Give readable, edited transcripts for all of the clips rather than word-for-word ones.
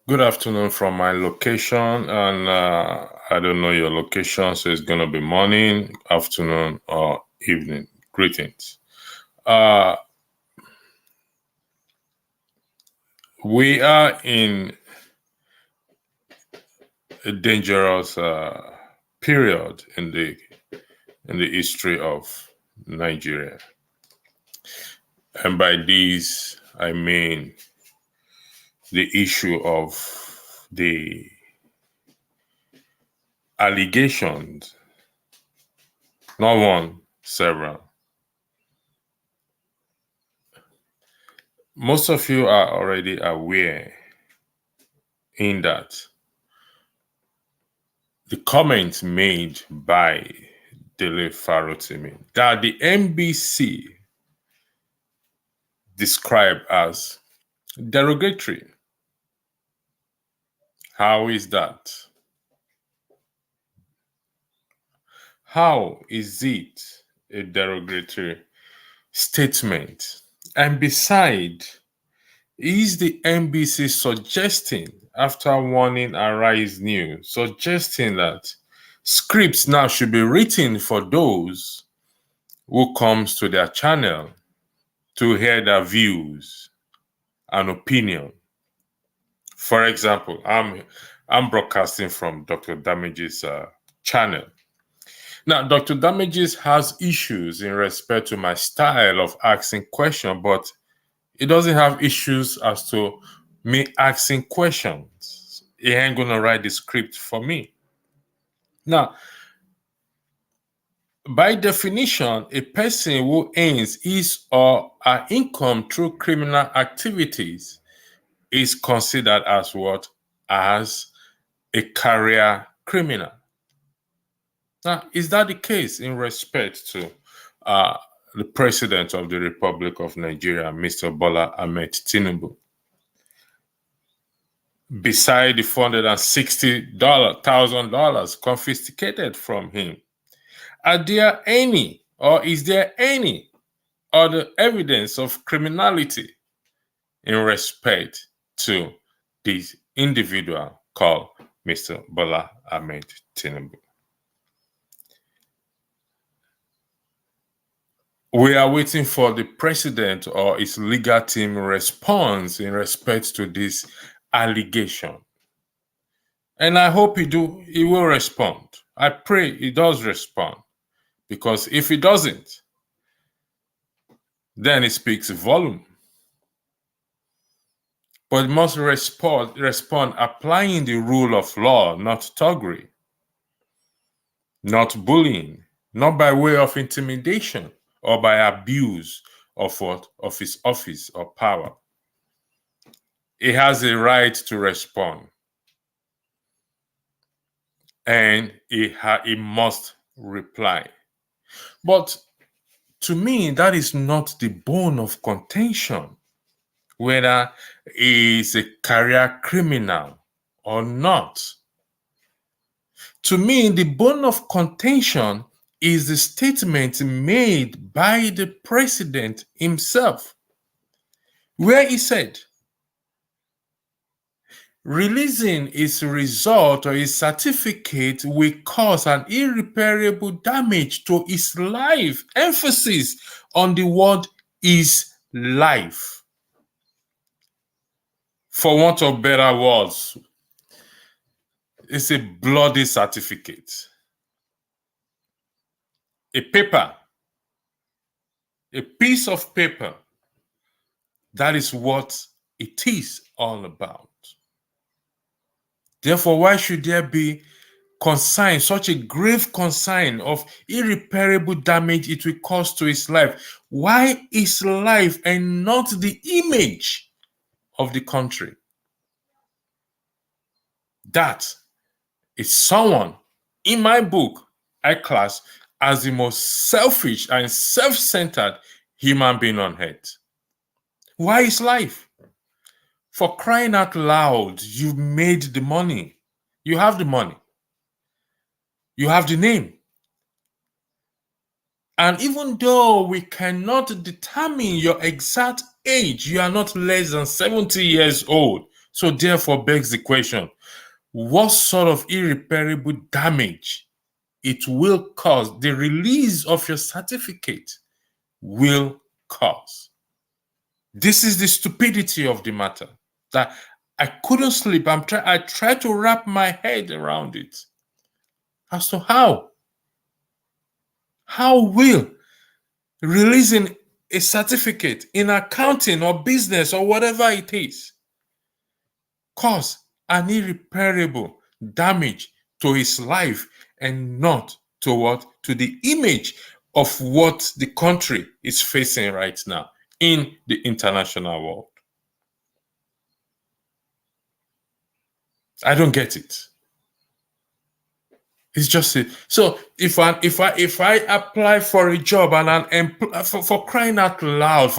Good afternoon from my location, and I don't know your location, so it's going to be morning, afternoon, or evening. Greetings. We are in a dangerous period in the history of Nigeria, and by this I mean the issue of the allegations, not one, several. Most of you are already aware in that the comments made by Dele Farotimi that the NBC described as derogatory. How is that? How is it a derogatory statement? And beside, is the NBC suggesting, after warning Arise News, suggesting that scripts now should be written for those who comes to their channel to hear their views and opinion? For example, I'm broadcasting from Dr. Damage's channel. Now, Dr. Damages has issues in respect to my style of asking questions, but he doesn't have issues as to me asking questions. He ain't gonna write the script for me. Now, by definition, a person who earns his or her income through criminal activities is considered as what? As a career criminal. Now, is that the case in respect to the President of the Republic of Nigeria, Mr. Bola Ahmed Tinubu? Beside the $460,000 confiscated from him, are there any, or is there any other evidence of criminality in respect to this individual called Mr. Bola Ahmed Tinubu? We are waiting for the president or his legal team response in respect to this allegation. And I hope he will respond. I pray he does respond. Because if he doesn't, then it speaks volume. But he must respond applying the rule of law, not thuggery, not bullying, not by way of intimidation or by abuse of his office or power. He has a right to respond, and he must reply. But to me, that is not the bone of contention, whether he is a career criminal or not. To me, the bone of contention is the statement made by the president himself, where he said, releasing his result or his certificate will cause an irreparable damage to his life. Emphasis on the word his life. For want of better words, it's a bloody certificate. A paper, a piece of paper. That is what it is all about. Therefore, why should there be concern, such a grave concern of irreparable damage it will cause to his life? Why his life and not the image of the country? That is someone in my book I class as the most selfish and self-centered human being on earth. Why his life? For crying out loud, you made the money. You have the money. You have the name. And even though we cannot determine your exact age, you are not less than 70 years old. So therefore begs the question, what sort of irreparable damage it will cause, the release of your certificate will cause? This is the stupidity of the matter, that I couldn't sleep. I tried to wrap my head around it as to how will releasing a certificate in accounting or business or whatever it is cause an irreparable damage to his life and not to what? To the image of what the country is facing right now in the international world. I don't get it. It's just it. So if I apply for a job and for crying out loud,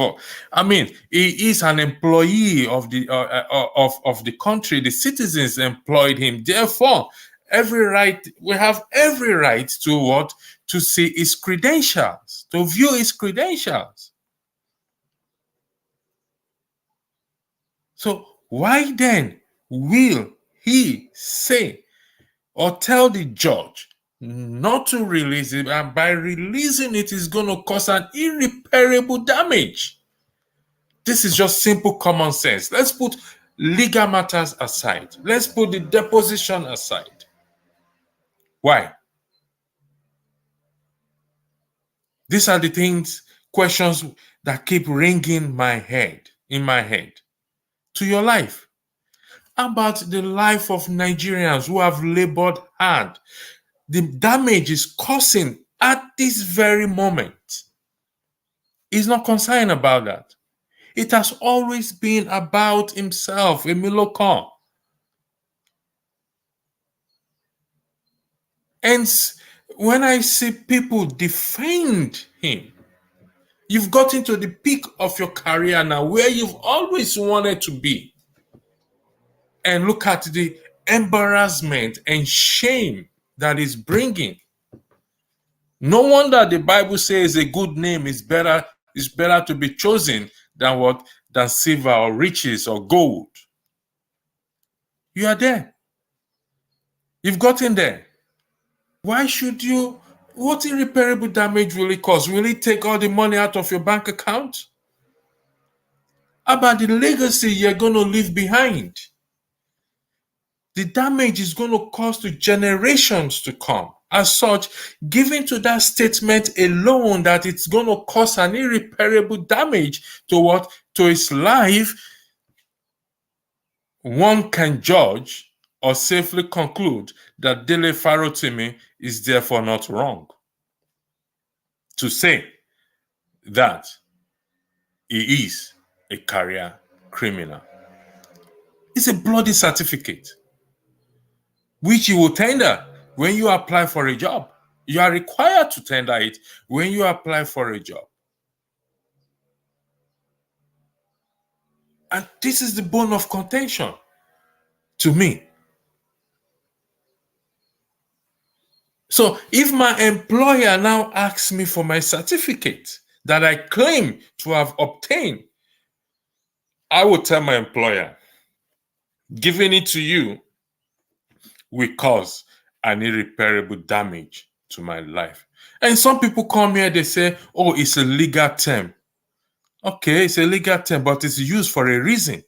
he is an employee of the of the country. The citizens employed him. Therefore, we have every right to what? To see his credentials, to view his credentials. So why then will he say or tell the judge not to release it, and by releasing it is going to cause an irreparable damage? This is just simple common sense. Let's put legal matters aside. Let's put the deposition aside. Why? These are the questions that keep ringing in my head, to your life, about the life of Nigerians who have labored hard. The damage is causing at this very moment. He's not concerned about that. It has always been about himself, Emilio Khan. And when I see people defend him, you've gotten to the peak of your career now, where you've always wanted to be. And look at the embarrassment and shame that is bringing. No wonder the Bible says a good name is better to be chosen than what? Than silver or riches or gold. You are there. You've gotten there. Why should you? What irreparable damage will it cause? Will it take all the money out of your bank account? How about the legacy you're going to leave behind? The damage is going to cause to generations to come. As such, given to that statement alone that it's going to cause an irreparable damage to what? To his life, one can judge or safely conclude that Dele Farotimi is therefore not wrong to say that he is a career criminal. It's a bloody certificate, which you will tender when you apply for a job. You are required to tender it when you apply for a job. And this is the bone of contention to me. So if my employer now asks me for my certificate that I claim to have obtained, I will tell my employer, giving it to you will cause an irreparable damage to my life. And some people come here, they say, oh, it's a legal term. Okay, it's a legal term, but it's used for a reason.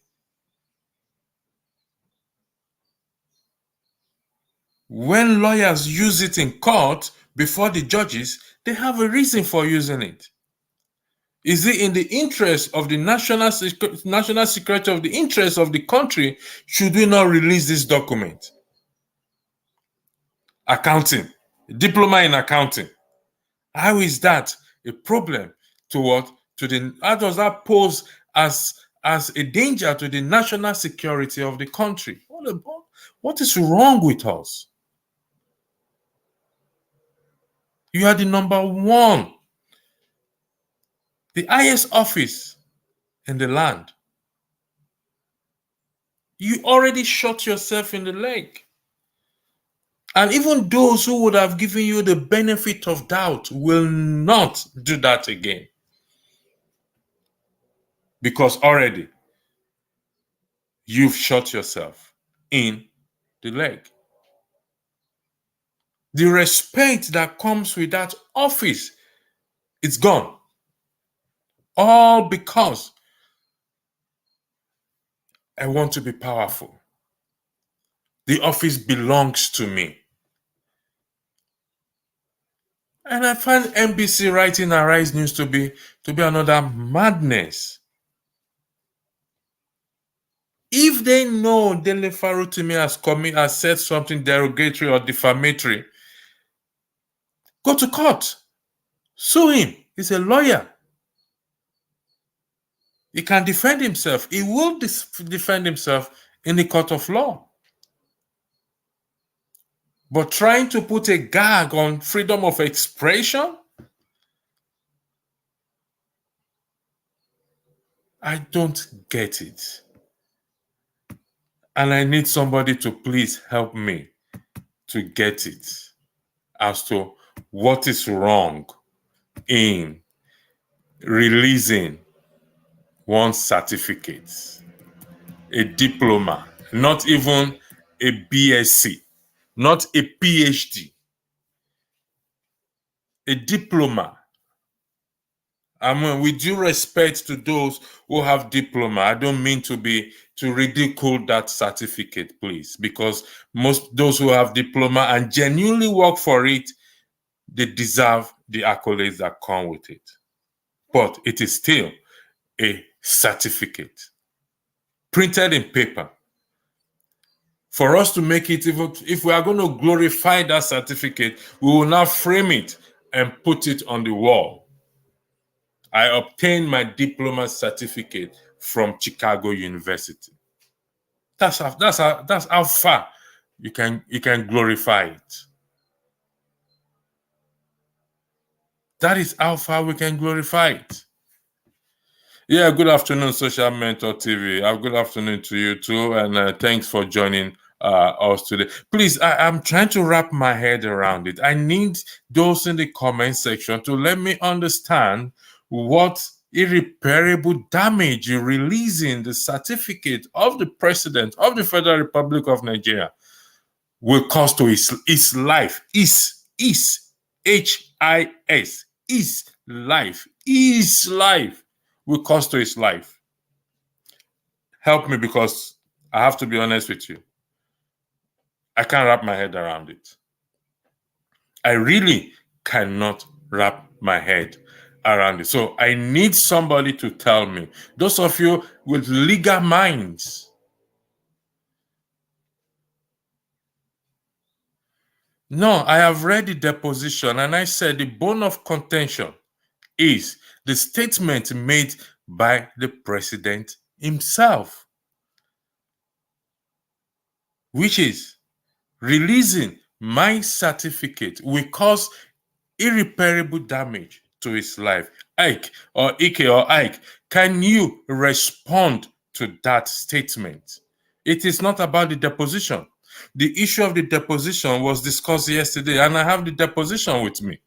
When lawyers use it in court before the judges, they have a reason for using it. Is it in the interest of the national security of the interest of the country? Should we not release this document? Accounting, diploma in accounting. How is that a problem to what? How does that pose as a danger to the national security of the country? What is wrong with us? You are the number one, the highest office in the land. You already shot yourself in the leg. And even those who would have given you the benefit of doubt will not do that again. Because already you've shot yourself in the leg. The respect that comes with that office, it's gone. All because I want to be powerful. The office belongs to me. And I find NBC writing Arise News to be another madness. If they know Dele Farotimi has said something derogatory or defamatory, go to court. Sue him. He's a lawyer. He can defend himself. He will defend himself in the court of law. But trying to put a gag on freedom of expression, I don't get it. And I need somebody to please help me to get it as to what is wrong in releasing one certificate, a diploma, not even a BSc, not a PhD, a diploma. I mean, with due respect to those who have diploma, I don't mean to ridicule that certificate, please, because most those who have diploma and genuinely work for it, they deserve the accolades that come with it. But it is still a certificate printed in paper. For us to make it, if we are going to glorify that certificate, we will now frame it and put it on the wall. I obtained my diploma certificate from Chicago University. That's how far you can glorify it. That is how far we can glorify it. Yeah, good afternoon, Social Mentor TV. Good afternoon to you too, and thanks for joining us today. Please, I'm trying to wrap my head around it. I need those in the comment section to let me understand what irreparable damage releasing the certificate of the President of the Federal Republic of Nigeria will cause to his life. His life will cost to his life. Help me, because I have to be honest with you. I can't wrap my head around it. I really cannot wrap my head around it. So I need somebody to tell me. Those of you with legal minds. No, I have read the deposition and I said the bone of contention is the statement made by the president himself, which is releasing my certificate will cause irreparable damage to his life. Ike, can you respond to that statement? It is not about the deposition. The issue of the deposition was discussed yesterday, and I have the deposition with me.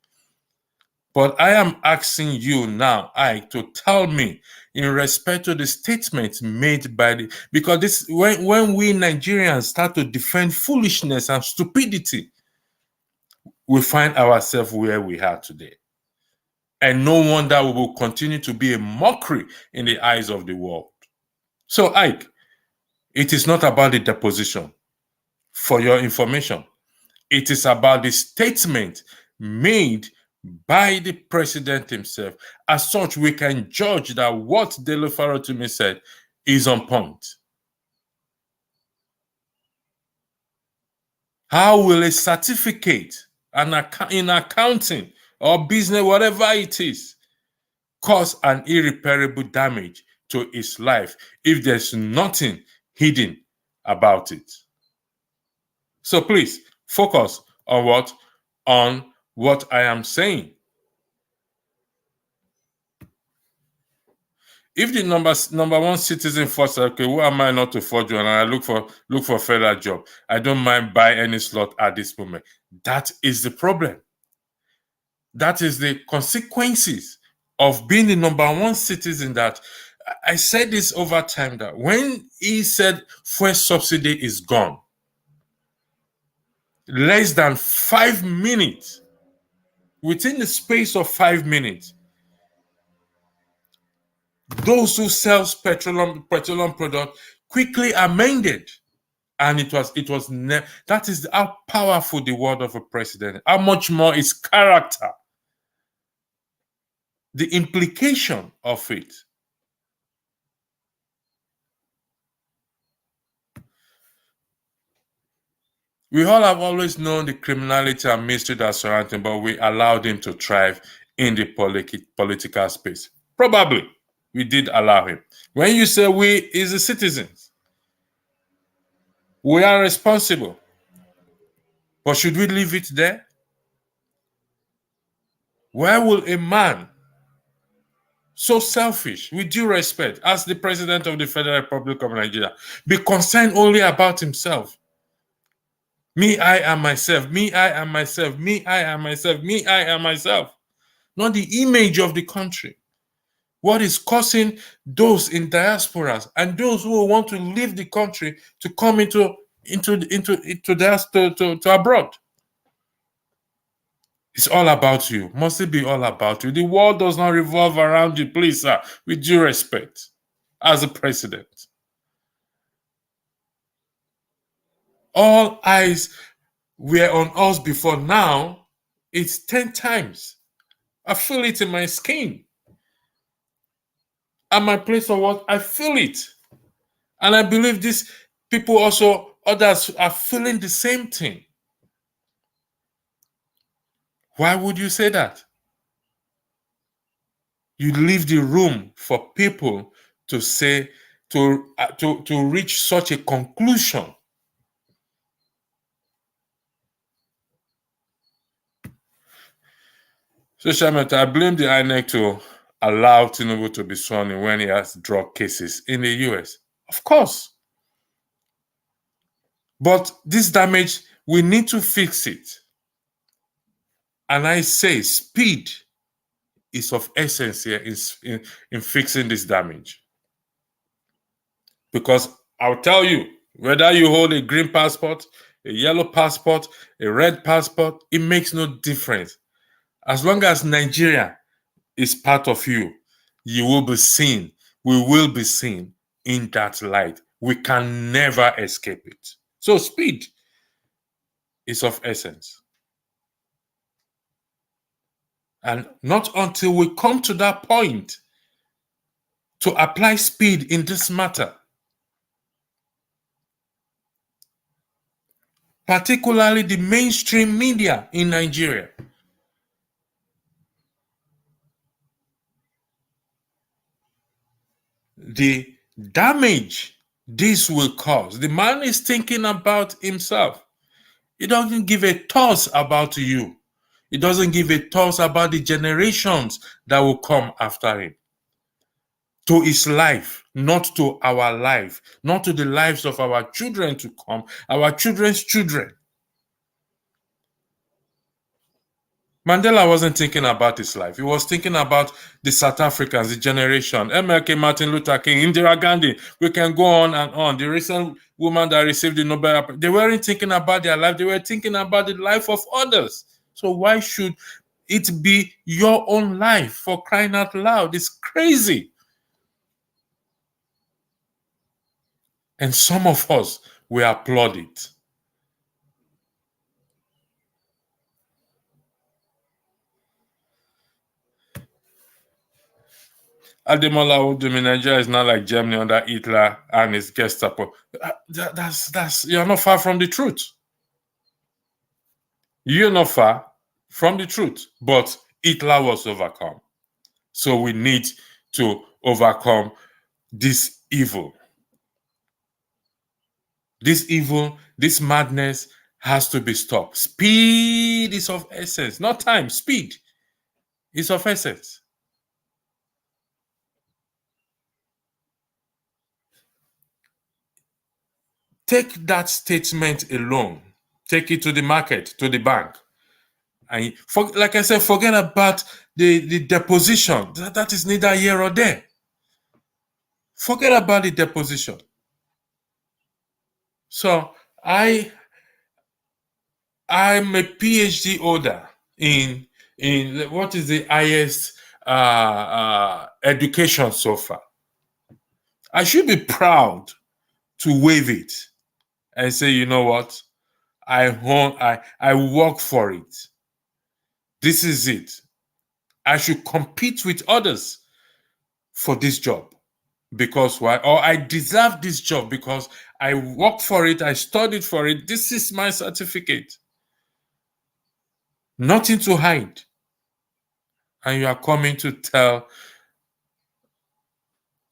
But I am asking you now, Ike, to tell me in respect to the statement made by because this when we Nigerians start to defend foolishness and stupidity, we find ourselves where we are today. And no wonder we will continue to be a mockery in the eyes of the world. So, Ike, it is not about the deposition. For your information, it is about the statement made by the president himself. As such, we can judge that what Dele Farotimi said is on point. How will a certificate in accounting or business, whatever it is, cause an irreparable damage to his life if there's nothing hidden about it? So please focus on what I am saying. If the number one citizen first, okay, who am I not to forge one? And I look for federal job. I don't mind buy any slot at this moment. That is the problem. That is the consequences of being the number one citizen, that I said this over time that when he said fuel subsidy is gone, less than 5 minutes, within the space of 5 minutes, those who sell petroleum product quickly amended. And that is how powerful the word of a president, how much more is character, the implication of it. We all have always known the criminality and mystery that surround him, but we allowed him to thrive in the political space. Probably we did allow him. When you say we, is the citizens. We are responsible. But should we leave it there? Where will a man so selfish, with due respect, as the President of the Federal Republic of Nigeria, be concerned only about himself? Me, I, and myself. Me, I, and myself. Me, I, and myself. Me, I, and myself. Not the image of the country. What is causing those in diasporas and those who want to leave the country to come into abroad? It's all about you. Must it be all about you? The world does not revolve around you, please, sir, with due respect, as a president. All eyes were on us before. Now, it's 10 times. I feel it in my skin. At my place of work, I feel it. And I believe these people also, others are feeling the same thing. Why would you say that? You leave the room for people to say, to reach such a conclusion. Social media, I blame the INEC to allow Tinubu to be sworn in when he has drug cases in the US. Of course. But this damage, we need to fix it. And I say speed is of essence here in fixing this damage. Because I'll tell you, whether you hold a green passport, a yellow passport, a red passport, it makes no difference. As long as Nigeria is part of you, you will be seen. We will be seen in that light. We can never escape it. So speed is of essence. And not until we come to that point to apply speed in this matter, particularly the mainstream media in Nigeria, the damage this will cause. The man is thinking about himself. He doesn't give a toss about you. He doesn't give a toss about the generations that will come after him. To his life, not to our life, not to the lives of our children to come, our children's children. Mandela wasn't thinking about his life. He was thinking about the South Africans, the generation, MLK, Martin Luther King, Indira Gandhi. We can go on and on. The recent woman that received the Nobel, they weren't thinking about their life. They were thinking about the life of others. So why should it be your own life, for crying out loud? It's crazy. And some of us, we applaud it. Ademola Odumi, Nigeria is not like Germany under Hitler and his Gestapo. You're not far from the truth. You're not far from the truth. But Hitler was overcome. So we need to overcome this evil. This evil, this madness has to be stopped. Speed is of essence, not time. Speed is of essence. Take that statement alone, take it to the market, to the bank. And like I said, forget about the deposition. That is neither here or there. Forget about the deposition. So I'm a PhD holder in what is the highest education so far. I should be proud to wave it and say, you know what? I work for it. This is it. I should compete with others for this job. Because why? Or I deserve this job because I work for it, I studied for it. This is my certificate. Nothing to hide. And you are coming to tell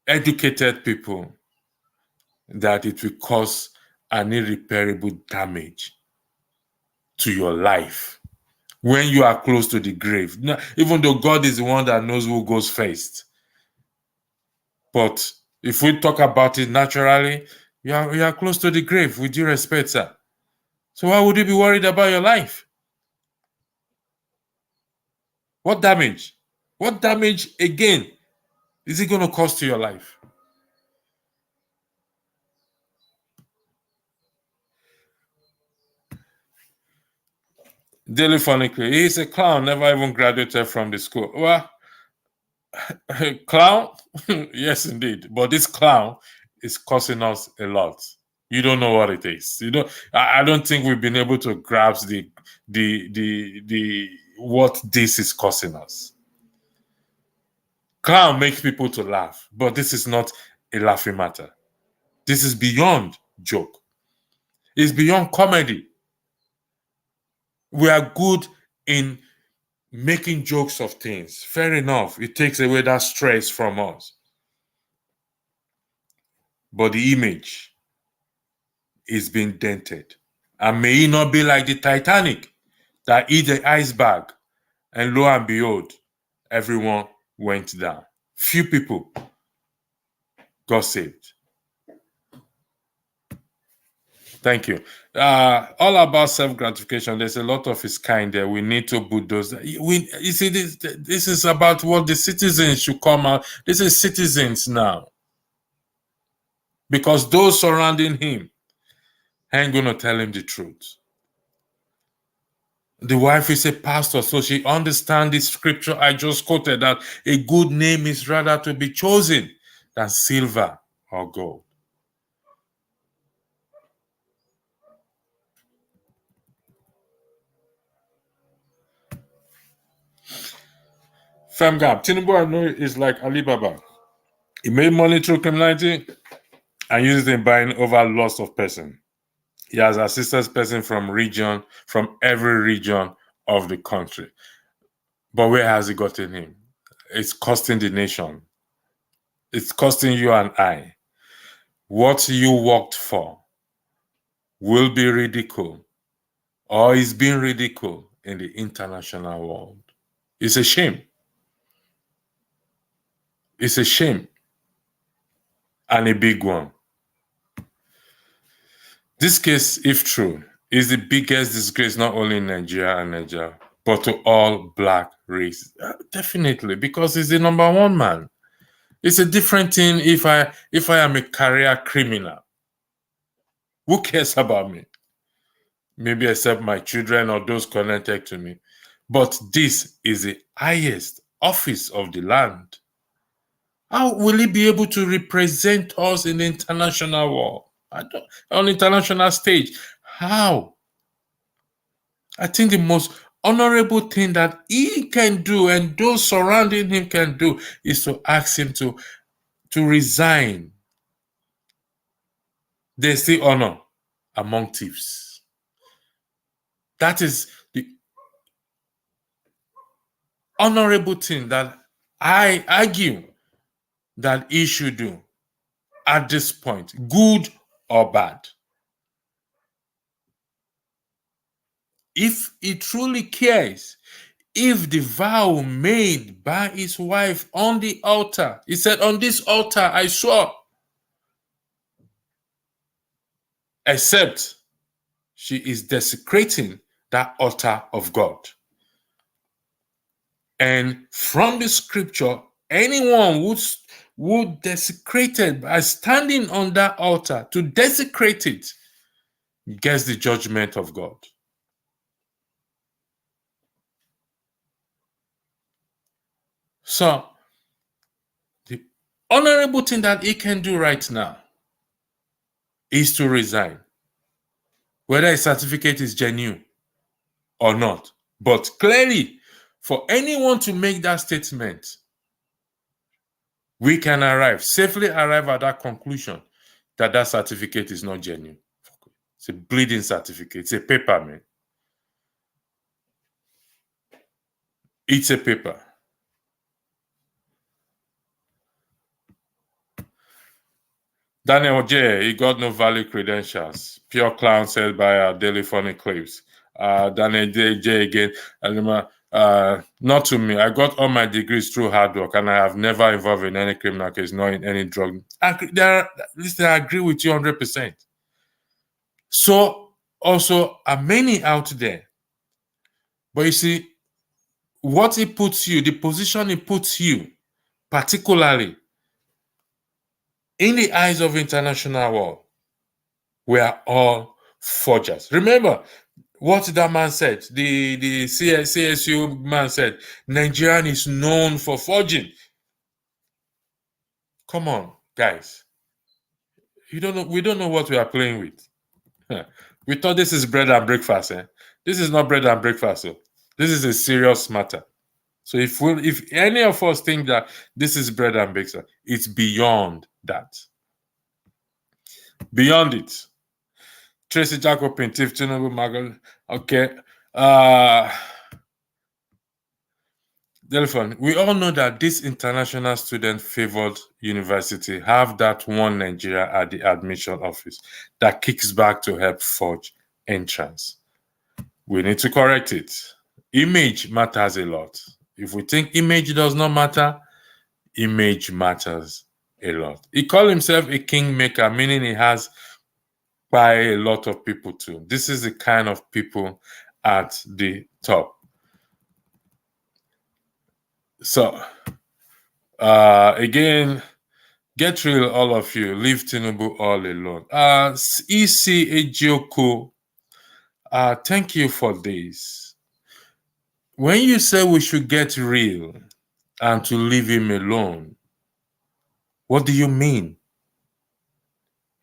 educated people that it will cause an irreparable damage to your life when you are close to the grave. Even though God is the one that knows who goes first. But if we talk about it naturally, you are close to the grave, with due respect, sir. So why would you be worried about your life? What damage? What damage again is it going to cause to your life? Dele Funny, he's a clown, never even graduated from the school. Well, clown? Yes, indeed. But this clown is causing us a lot. You don't know what it is. You know, I don't think we've been able to grasp the what this is causing us. Clown makes people to laugh, but this is not a laughing matter. This is beyond joke. It's beyond comedy. We are good in making jokes of things. Fair enough. It takes away that stress from us. But the image is being dented. And may it not be like the Titanic that hit the iceberg, and lo and behold, everyone went down. Few people got saved. Thank you. All about self-gratification. There's a lot of its kind there. We need to put those. You see, this is about what the citizens should come out. This is citizens now. Because those surrounding him ain't going to tell him the truth. The wife is a pastor, so she understands the scripture I just quoted, that a good name is rather to be chosen than silver or gold. Femgap, Tinubu, I know, is like Alibaba. He made money through criminality and used it in buying over lots of person. He has assisted person from every region of the country. But where has he gotten him? It's costing the nation. It's costing you and I. What you worked for will be ridiculed or is being ridiculed in the international world. It's a shame. It's a shame. And a big one. This case, if true, is the biggest disgrace not only in Nigeria, but to all black race. Definitely, because he's the number one man. It's a different thing if I am a career criminal. Who cares about me? Maybe except my children or those connected to me. But this is the highest office of the land. How will he be able to represent us in the international world? On international stage? How? I think the most honorable thing that he can do and those surrounding him can do is to ask him to resign. There's still honor among thieves. That is the honorable thing that I argue that he should do at this point, good or bad. If he truly cares, if the vow made by his wife on the altar, he said, on this altar I swore, except she is desecrating that altar of God. And from the scripture, anyone who desecrated by standing on that altar to desecrate it gets the judgment of God. So, the honorable thing that he can do right now is to resign, whether his certificate is genuine or not. But clearly, for anyone to make that statement, we can safely arrive at that conclusion that that certificate is not genuine. It's a bleeding certificate. It's a paper, man. It's a paper. Daniel J, he got no valid credentials. Pure clown said by Dele funny clips. Daniel J again. Not to me. I got all my degrees through hard work, and I have never involved in any criminal case, nor in any drug. Listen, I agree with you 100%. So also are many out there. But you see, what it puts you, the position it puts you, particularly in the eyes of international law, we are all forgers. Remember what that man said, the CSU man said, Nigerian is known for forging. Come on, guys. We don't know what we are playing with. We thought this is bread and breakfast. This is not bread and breakfast. This is a serious matter. So if any of us think that this is bread and breakfast, it's beyond that. Beyond it. Tracy Jacobin, Tiff Tinubu, Magal. Okay. Delphine, we all know that this international student-favored university have that one Nigeria at the admission office that kicks back to help forge entrance. We need to correct it. Image matters a lot. If we think image does not matter, image matters a lot. He called himself a kingmaker, meaning he has by a lot of people too. This is the kind of people at the top. So, again, get real, all of you. Leave Tinubu all alone. EC Ejioku, thank you for this. When you say we should get real and to leave him alone, what do you mean?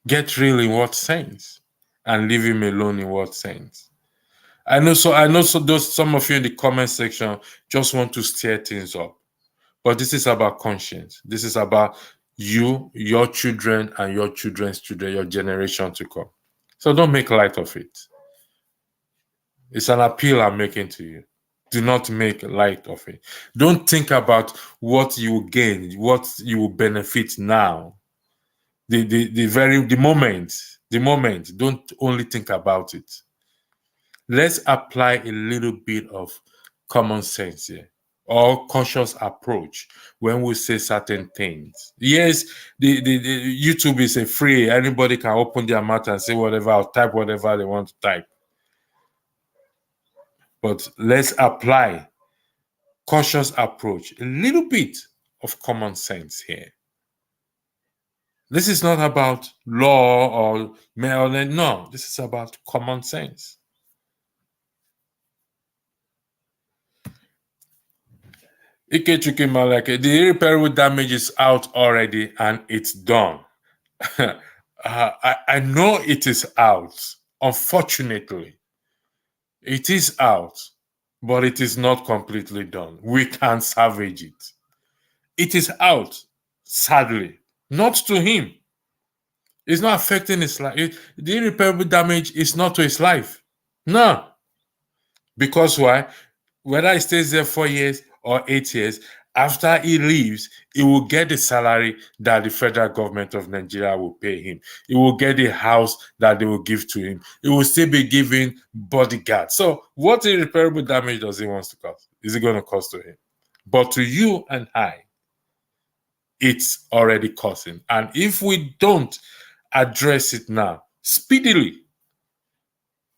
Get real in what sense? And leave him alone in what sense? I know some of you in the comment section just want to stir things up. But this is about conscience. This is about you, your children, and your children's children, your generation to come. So don't make light of it. It's an appeal I'm making to you. Do not make light of it. Don't think about what you will gain, what you will benefit now. The moment. Don't only think about it. Let's apply a little bit of common sense here, or cautious approach when we say certain things. Yes, the YouTube is a free. Anybody can open their mouth and say whatever or type whatever they want to type. But let's apply cautious approach, a little bit of common sense here. This is not about law or mail. No, this is about common sense. Ikechuke Malake, the irreparable damage is out already and it's done. I know it is out. Unfortunately, it is out, but it is not completely done. We can't salvage it. It is out, sadly, not to him. It's not affecting his life. The irreparable damage is not to his life. No. Because why? Whether he stays there 4 years or 8 years, after he leaves, he will get the salary that the federal government of Nigeria will pay him. He will get the house that they will give to him. He will still be given bodyguards. So what irreparable damage does he want to cause? Is it going to cost to him? But to you and I, it's already causing. And if we don't address it now, speedily,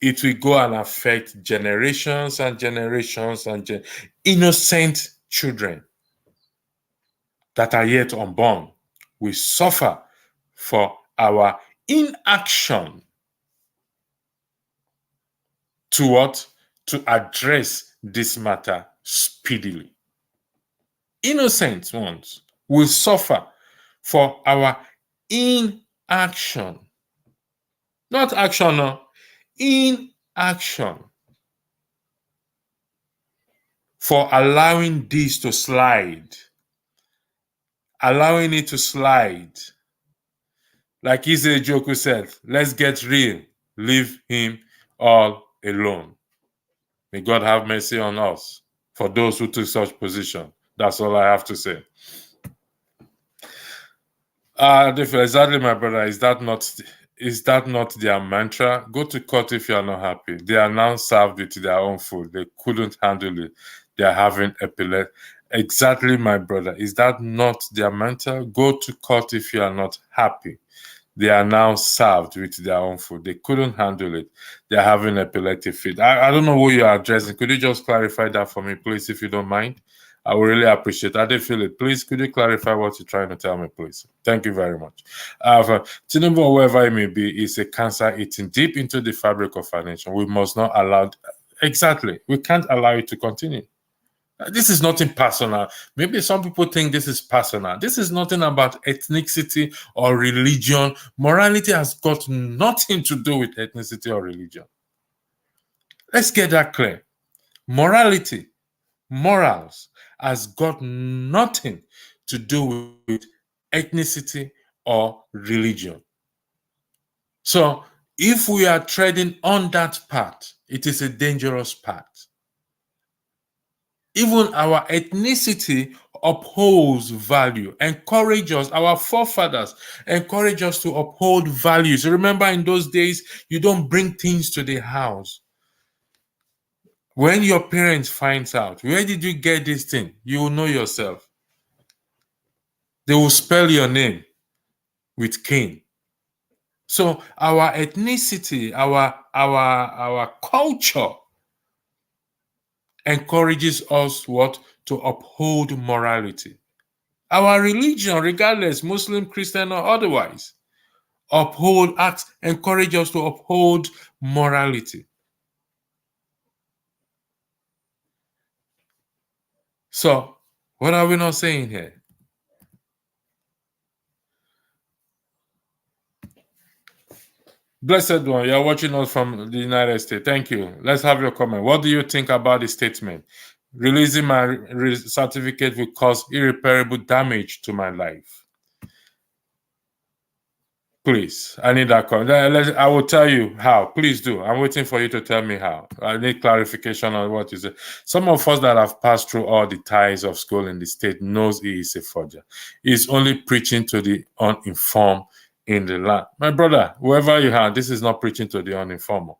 it will go and affect generations and generations and innocent children that are yet unborn. we suffer for our inaction to what? To address this matter speedily. Innocent ones will suffer for our inaction. Not action, no. Inaction. For allowing this to slide. Allowing it to slide. Like Eze Joku said, let's get real. Leave him all alone. May God have mercy on us for those who took such position. That's all I have to say. Exactly, my brother. Is that not their mantra? Go to court if you are not happy. They are now served with their own food. They couldn't handle it. They are having epilepsy. Exactly, my brother. Is that not their mantra? Go to court if you are not happy. They are now served with their own food. They couldn't handle it. They're having epileptic fit. I don't know what you are addressing. Could you just clarify that for me, please, if you don't mind? I would really appreciate it. I did feel it. Please, could you clarify what you're trying to tell me, please? Thank you very much. Tinubu, or whoever it may be, is a cancer eating deep into the fabric of our nation. We must not allow... Exactly. We can't allow it to continue. This is nothing personal. Maybe some people think this is personal. This is nothing about ethnicity or religion. Morality has got nothing to do with ethnicity or religion. Let's get that clear. Morals, has got nothing to do with ethnicity or religion. So if we are treading on that path, it is a dangerous path. Even our ethnicity upholds value, encourage us, our forefathers encourage us to uphold values. Remember, in those days, you don't bring things to the house. When your parents finds out, where did you get this thing? You will know yourself. They will spell your name with Cain. So our ethnicity, our culture encourages us what? To uphold morality. Our religion, regardless, Muslim, Christian, or otherwise, encourage us to uphold morality. So, what are we not saying here? Blessed one, you're watching us from the United States. Thank you. Let's have your comment. What do you think about the statement? Releasing my certificate will cause irreparable damage to my life. Please, I need that comment. I will tell you how. Please do. I'm waiting for you to tell me how. I need clarification on what you say. Some of us that have passed through all the ties of school in the state knows he is a forger. He's only preaching to the uninformed in the land. My brother, whoever you are, this is not preaching to the uninformed.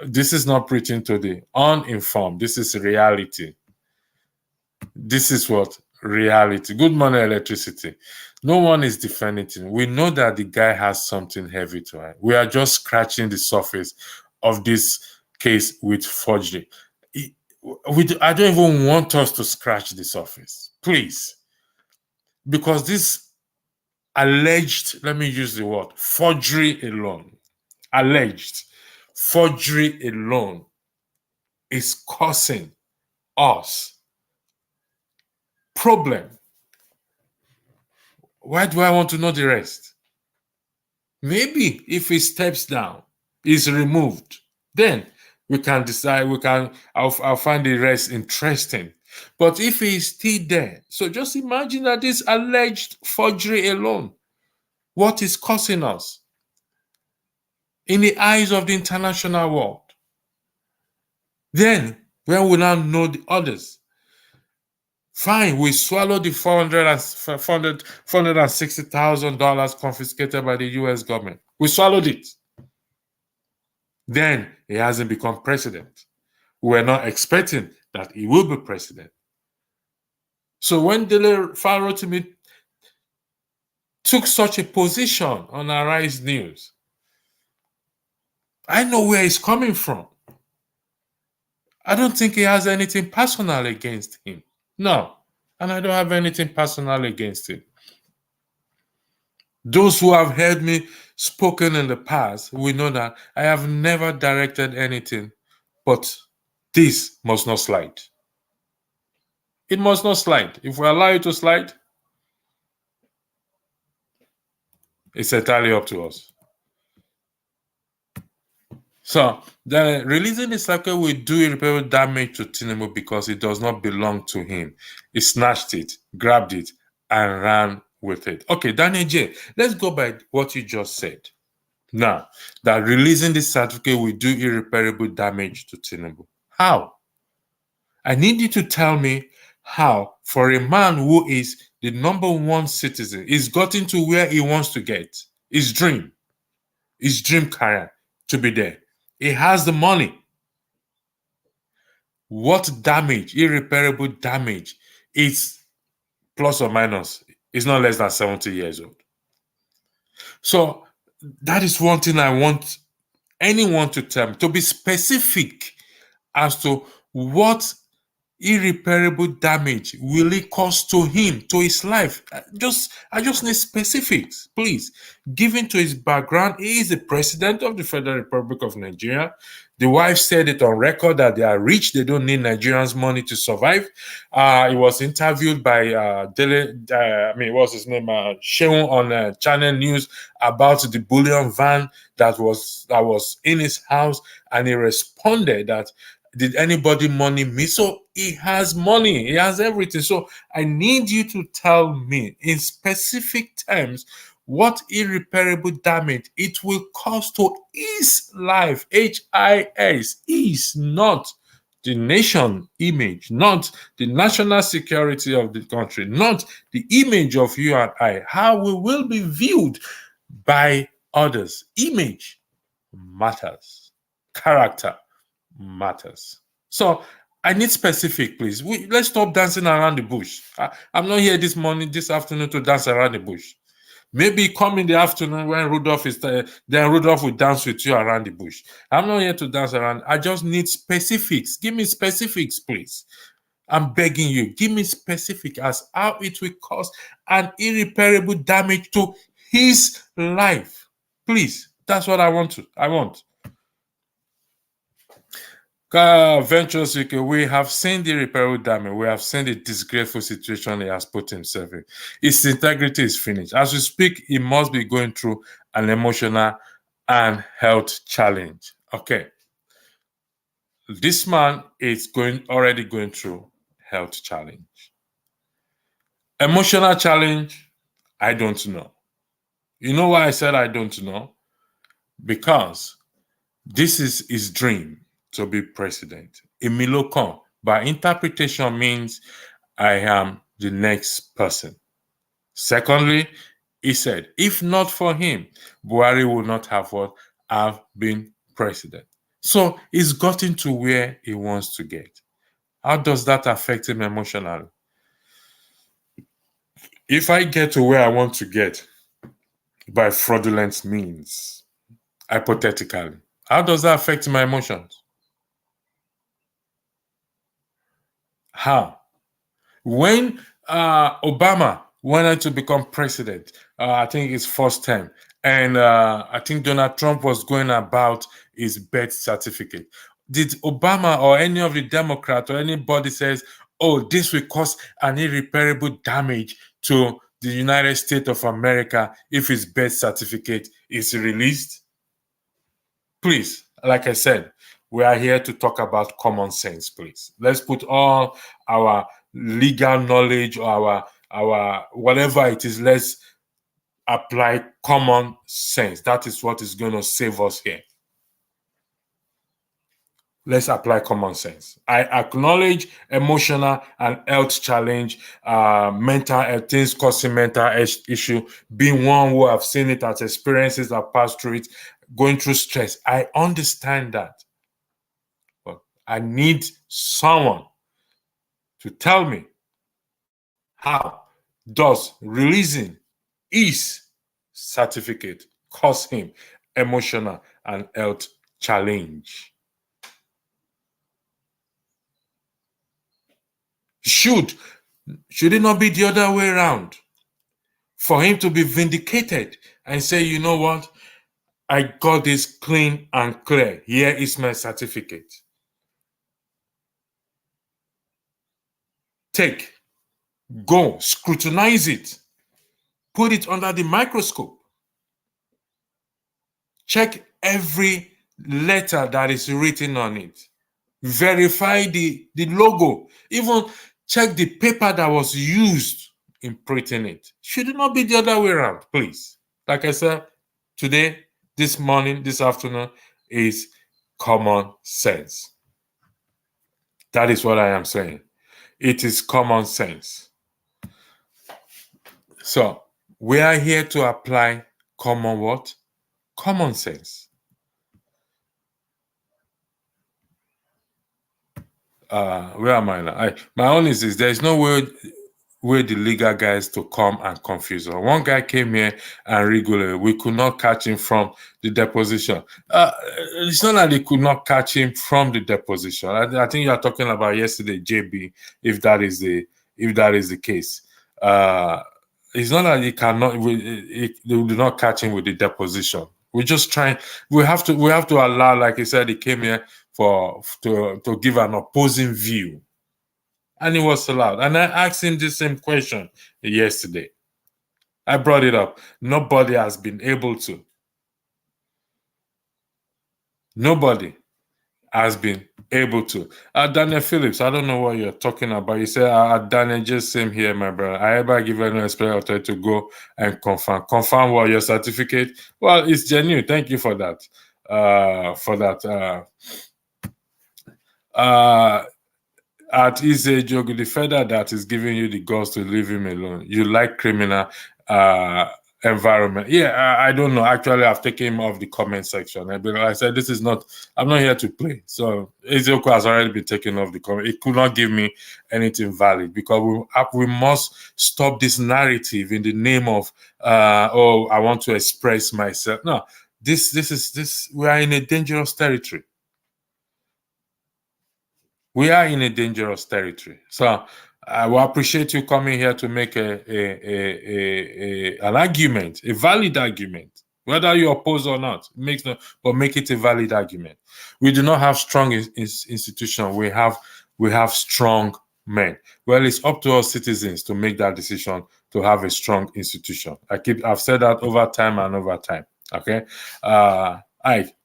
This is not preaching to the uninformed. This is reality. This is what? Reality. Good morning, electricity. No one is defending him. We know that the guy has something heavy to him. We are just scratching the surface of this case with forgery. I don't even want us to scratch the surface. Please. Because this alleged, let me use the word, forgery alone, alleged forgery alone is causing us problem. Why do I want to know the rest? Maybe if he steps down, is removed, then we can decide. I'll find the rest interesting. But if he is still there, so just imagine that this alleged forgery alone, what is causing us in the eyes of the international world. Then, when we now know the others, fine, we swallow the $460,000 confiscated by the US government. We swallowed it. Then he hasn't become president. We're not expecting that he will be president. So when Dele Farotimi took such a position on Arise News, I know where he's coming from. I don't think he has anything personal against him. No. And I don't have anything personal against him. Those who have heard me spoken in the past will know that I have never directed anything, but this must not slide. It must not slide. If we allow it to slide, it's entirely up to us. So, the releasing the certificate will do irreparable damage to Tinubu because it does not belong to him. He snatched it, grabbed it, and ran with it. Okay, Daniel J., let's go by what you just said. Now, that releasing the certificate will do irreparable damage to Tinubu. How? I need you to tell me how, for a man who is the number one citizen, is gotten to where he wants to get, his dream career to be there. He has the money. What damage, irreparable damage, is plus or minus, is not less than 70 years old. So that is one thing I want anyone to tell me, to be specific as to what irreparable damage will it cause to him, to his life. I just need specifics, please. Given to his background, he is the president of the Federal Republic of Nigeria. The wife said it on record that they are rich, they don't need Nigerians' money to survive. He was interviewed by Dele, what's his name, Sheun on Channel News about the bullion van that was in his house, and he responded that, did anybody money me? So he has money, he has everything. So I need you to tell me in specific terms what irreparable damage it will cause to his life. HIS is not the nation image, not the national security of the country, not the image of you and I, how we will be viewed by others. Image matters. Character matters. So I need specific, please. Let's stop dancing around the bush. I'm not here this afternoon to dance around the bush. Maybe come in the afternoon when Rudolph is there, then Rudolph will dance with you around the bush. I'm not here to dance around. I just need specifics. Give me specifics, please. I'm begging you. Give me specific as how it will cause an irreparable damage to his life. Please. That's what I want. Ventures UK, we have seen the irreparable damage. We have seen the disgraceful situation he has put himself in. His integrity is finished. As we speak, he must be going through an emotional and health challenge. Okay. This man is already going through health challenge. Emotional challenge, I don't know. You know why I said I don't know? Because this is his dream to be president. Emilokan, by interpretation, means I am the next person. Secondly, he said, if not for him, Buhari would not have been president. So he's gotten to where he wants to get. How does that affect him emotionally? If I get to where I want to get by fraudulent means, hypothetically, how does that affect my emotions? How? When Obama wanted to become president, I think his first term, and I think Donald Trump was going about his birth certificate. Did Obama or any of the Democrats or anybody says, oh, this will cause an irreparable damage to the United States of America if his birth certificate is released? Please, like I said, we are here to talk about common sense, please. Let's put all our legal knowledge or our whatever it is, let's apply common sense. That is what is going to save us here. Let's apply common sense. I acknowledge emotional and health challenge, mental health things causing mental issue, being one who have seen it as experiences that passed through it, going through stress. I understand that. But I need someone to tell me how does releasing his certificate cause him emotional and health challenge. Should Should it not be the other way around? For him to be vindicated and say, you know what? I got this clean and clear. Here is my certificate. Take, go, scrutinize it, put it under the microscope. Check every letter that is written on it. Verify the logo. Even check the paper that was used in printing it. Should it not be the other way around, please? Like I said, today, this morning, this afternoon is common sense. That is what I am saying. It is common sense. So we are here to apply common what? Common sense. Where am I now? My own is this. There is no way the legal guys to come and confuse us. One guy came here and regularly, we could not catch him from the deposition. It's not that they could not catch him from the deposition. I think you are talking about yesterday, JB, if that is the case. It's not that they will not catch him with the deposition. We're just trying. We have to allow, like I said, he came here to give an opposing view, and he was allowed. And I asked him the same question yesterday. I brought it up. Nobody has been able to. Nobody has been able to. Daniel Phillips, I don't know what you're talking about. You say, Daniel, just same here, my brother. I ever give any expert authority to go and confirm. Confirm what your certificate? Well, it's genuine. Thank you for that. At his age, the feder that is giving you the guts to leave him alone. You like criminal environment. Yeah, I don't know. Actually, I've taken him off the comment section. I said, I'm not here to play. So Ezeoku has already been taken off the comment. It could not give me anything valid because we must stop this narrative in the name of, I want to express myself. No, we are in a dangerous territory. We are in a dangerous territory. So I will appreciate you coming here to make an argument, a valid argument. Whether you oppose or not, but make it a valid argument. We do not have strong institutions. We have strong men. Well, it's up to us citizens to make that decision to have a strong institution. I've said that over time and over time. Okay.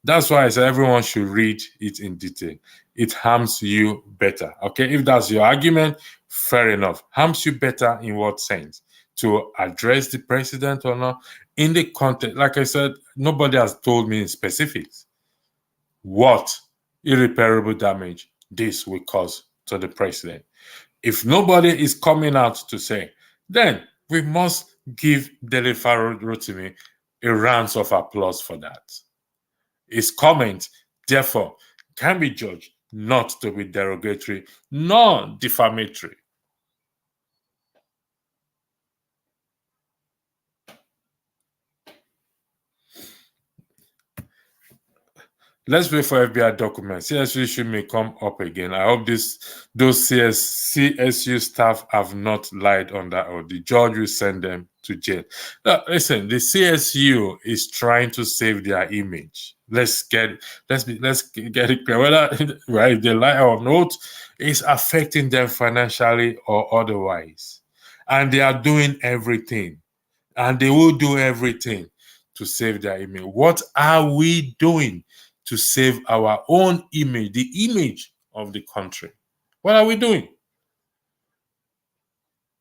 That's why I say everyone should read it in detail. It harms you better. Okay, if that's your argument, fair enough. Harms you better in what sense? To address the president or not? In the context, like I said, nobody has told me in specifics what irreparable damage this will cause to the president. If nobody is coming out to say, then we must give Dele Farotimi a round of applause for that. His comment, therefore, can be judged not to be derogatory nor defamatory. Let's wait for FBI documents. CSU issue may come up again. I hope those CSU staff have not lied on that, or the judge will send them to jail. Now, listen, the CSU is trying to save their image. Let's get it clear. Whether right, they lie or not, it's affecting them financially or otherwise. And they are doing everything. And they will do everything to save their image. What are we doing to save our own image, the image of the country? What are we doing?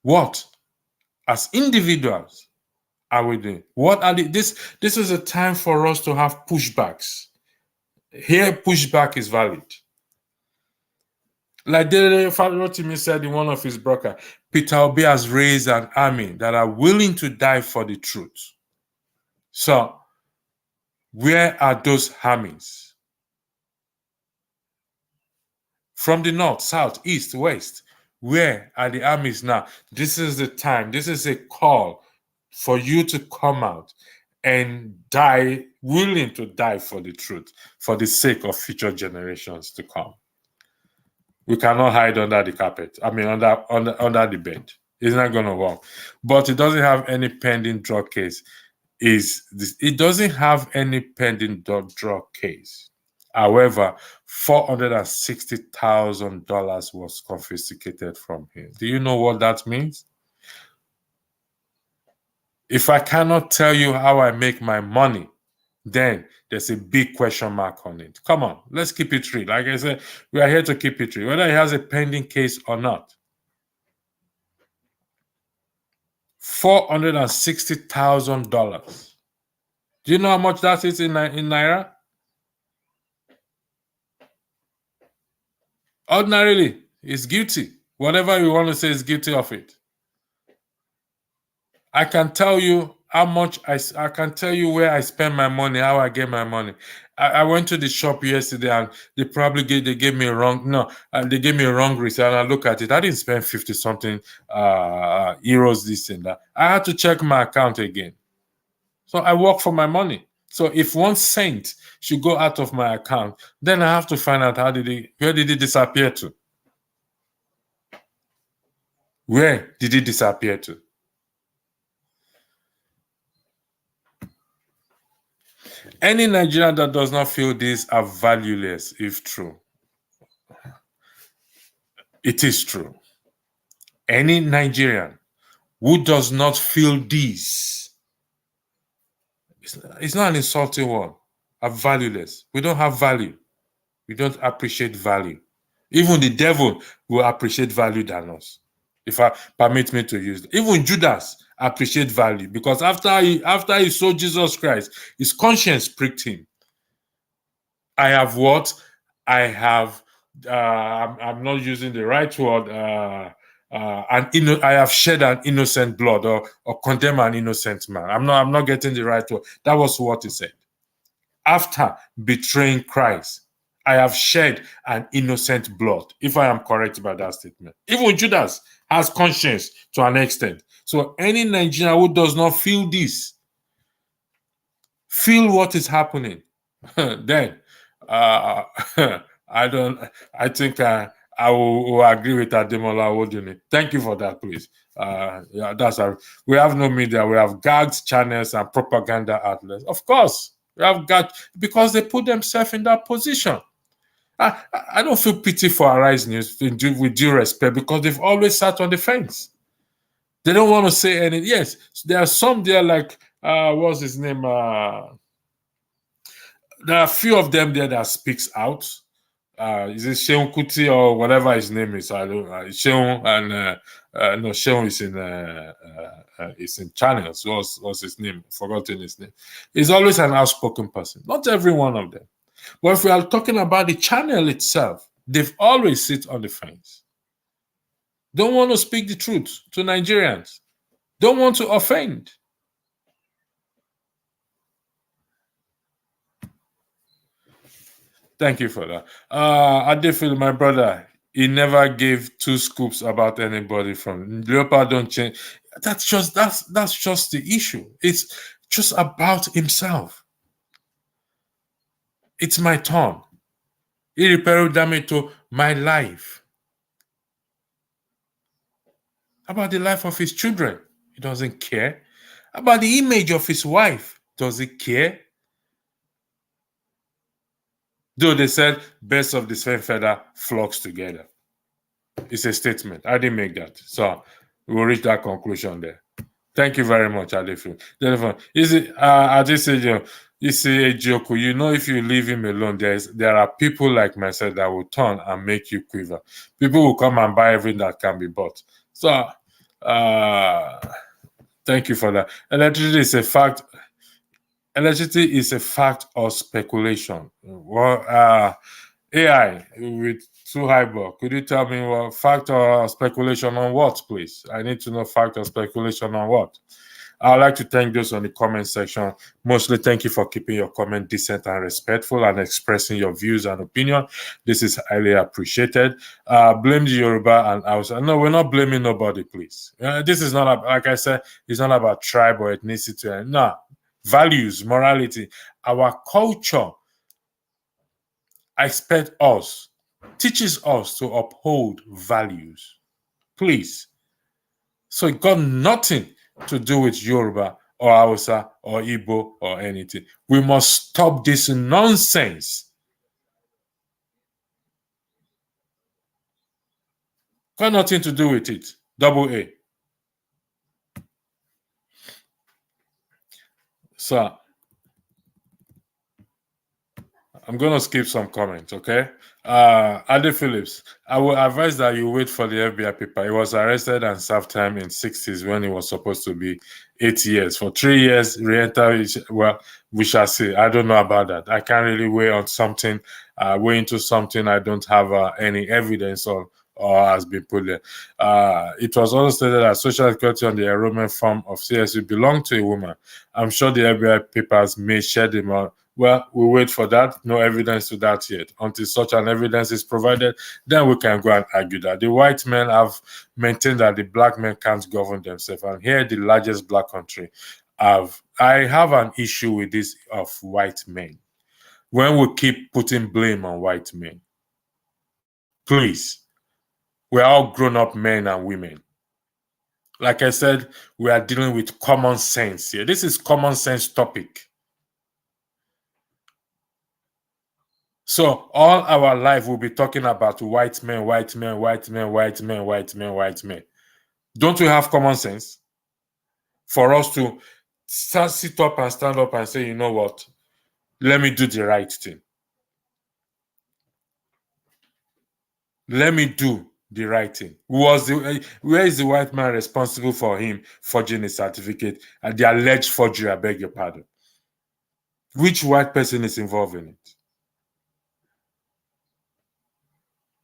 What, as individuals, are we doing? What are this is a time for us to have pushbacks. Here, pushback is valid. Like Dele Farotimi said in one of his broadcasts, Peter Obi has raised an army that are willing to die for the truth. So, where are those armies? From the north, south, east, west, where are the armies now? This is the time. This is a call for you to come out and die, willing to die for the truth, for the sake of future generations to come. We cannot hide under the carpet. I mean, under the bed. It's not going to work. But it doesn't have any pending drug case. It doesn't have any pending drug case. However, $460,000 was confiscated from him. Do you know what that means? If I cannot tell you how I make my money, then there's a big question mark on it. Come on, let's keep it real. Like I said, we are here to keep it real, whether he has a pending case or not. $460,000. Do you know how much that is in Naira? Ordinarily, he's guilty. Whatever you want to say is guilty of it. I can tell you how much I can tell you where I spend my money, how I get my money. I went to the shop yesterday and they gave me a wrong they gave me a wrong receipt and I look at it. I didn't spend 50 something euros this and that. I had to check my account again. So I work for my money. So if 1 cent should go out of my account, then I have to find out where did it disappear to? Where did it disappear to? Any Nigerian that does not feel these are valueless, if true. It is true. Any Nigerian who does not feel these, it's not an insulting one, are valueless. We don't have value. We don't appreciate value. Even the devil will appreciate value than us. If I permit me to use it. Even Judas appreciate value because after he saw Jesus Christ, his conscience pricked him. I have what? I have I'm not using the right word. I have shed an innocent blood or condemn an innocent man. I'm not getting the right word. That was what he said. After betraying Christ, I have shed an innocent blood, if I am correct about that statement. Even Judas has conscience to an extent. So any Nigerian who does not feel this, feel what is happening, then I think I will agree with Ademola Owodunni. Thank you for that, please. Yeah, we have no media. We have gags, channels, and propaganda outlets. Of course, we have because they put themselves in that position. I don't feel pity for Arise News with due respect because they've always sat on the fence. They don't want to say anything. Yes, there are some there like what's his name? There are a few of them there that speaks out. Is it Sheun Kuti or whatever his name is? I don't know. Sheun and no, Sheun is in channels. What's his name? Forgotten his name. He's always an outspoken person. Not every one of them. But if we are talking about the channel itself, they've always sit on the fence. Don't want to speak the truth to Nigerians. Don't want to offend. Thank you for that. Adefil, my brother, he never gave 2 scoops about anybody from Leopard. Don't change. That's just the issue. It's just about himself. It's my turn. Irreparable damage to my life. About the life of his children, he doesn't care. About the image of his wife, does he care? Though they said best of the same feather flocks together. It's a statement. I didn't make that. So we'll reach that conclusion there. Thank you very much, Adefu. Is it at this age, you see a joke, if you leave him alone, there are people like myself that will turn and make you quiver. People will come and buy everything that can be bought. So thank you for that. Electricity is a fact or speculation. Well, AI with 2 highball. Could you tell me what fact or speculation on what, please? I need to know fact or speculation on what. I'd like to thank those on the comment section. Mostly, thank you for keeping your comment decent and respectful and expressing your views and opinion. This is highly appreciated. Blame the Yoruba and Hausa. No, we're not blaming nobody, please. This is not, like I said, it's not about tribe or ethnicity. No, values, morality, our culture expect us teaches us to uphold values. Please. So it got nothing to do with Yoruba or Hausa or Igbo or anything. We must stop this nonsense. Got nothing to do with it. Double A. So I'm going to skip some comments, okay? Ade Phillips, I would advise that you wait for the FBI paper. He was arrested and served time in 60s when he was supposed to be 8 years. For 3 years, re-enter, well, we shall see. I don't know about that. I can't really weigh into something I don't have any evidence on or has been put there. It was also stated that Social Security on the enrollment form of CSU belonged to a woman. I'm sure the FBI papers may shed them out. Well, we wait for that. No evidence to that yet. Until such an evidence is provided, then we can go and argue that. The white men have maintained that the black men can't govern themselves. And here, the largest black country, I have an issue with this of white men. When we keep putting blame on white men, please, we're all grown-up men and women. Like I said, we are dealing with common sense here. This is common sense topic. So all our life we'll be talking about white men, white men, white men, white men, white men, white men. Don't we have common sense for us to sit up and stand up and say, you know what? Let me do the right thing. Let me do the right thing. Where is the white man responsible for him forging his certificate and the alleged forgery? I beg your pardon. Which white person is involved in it?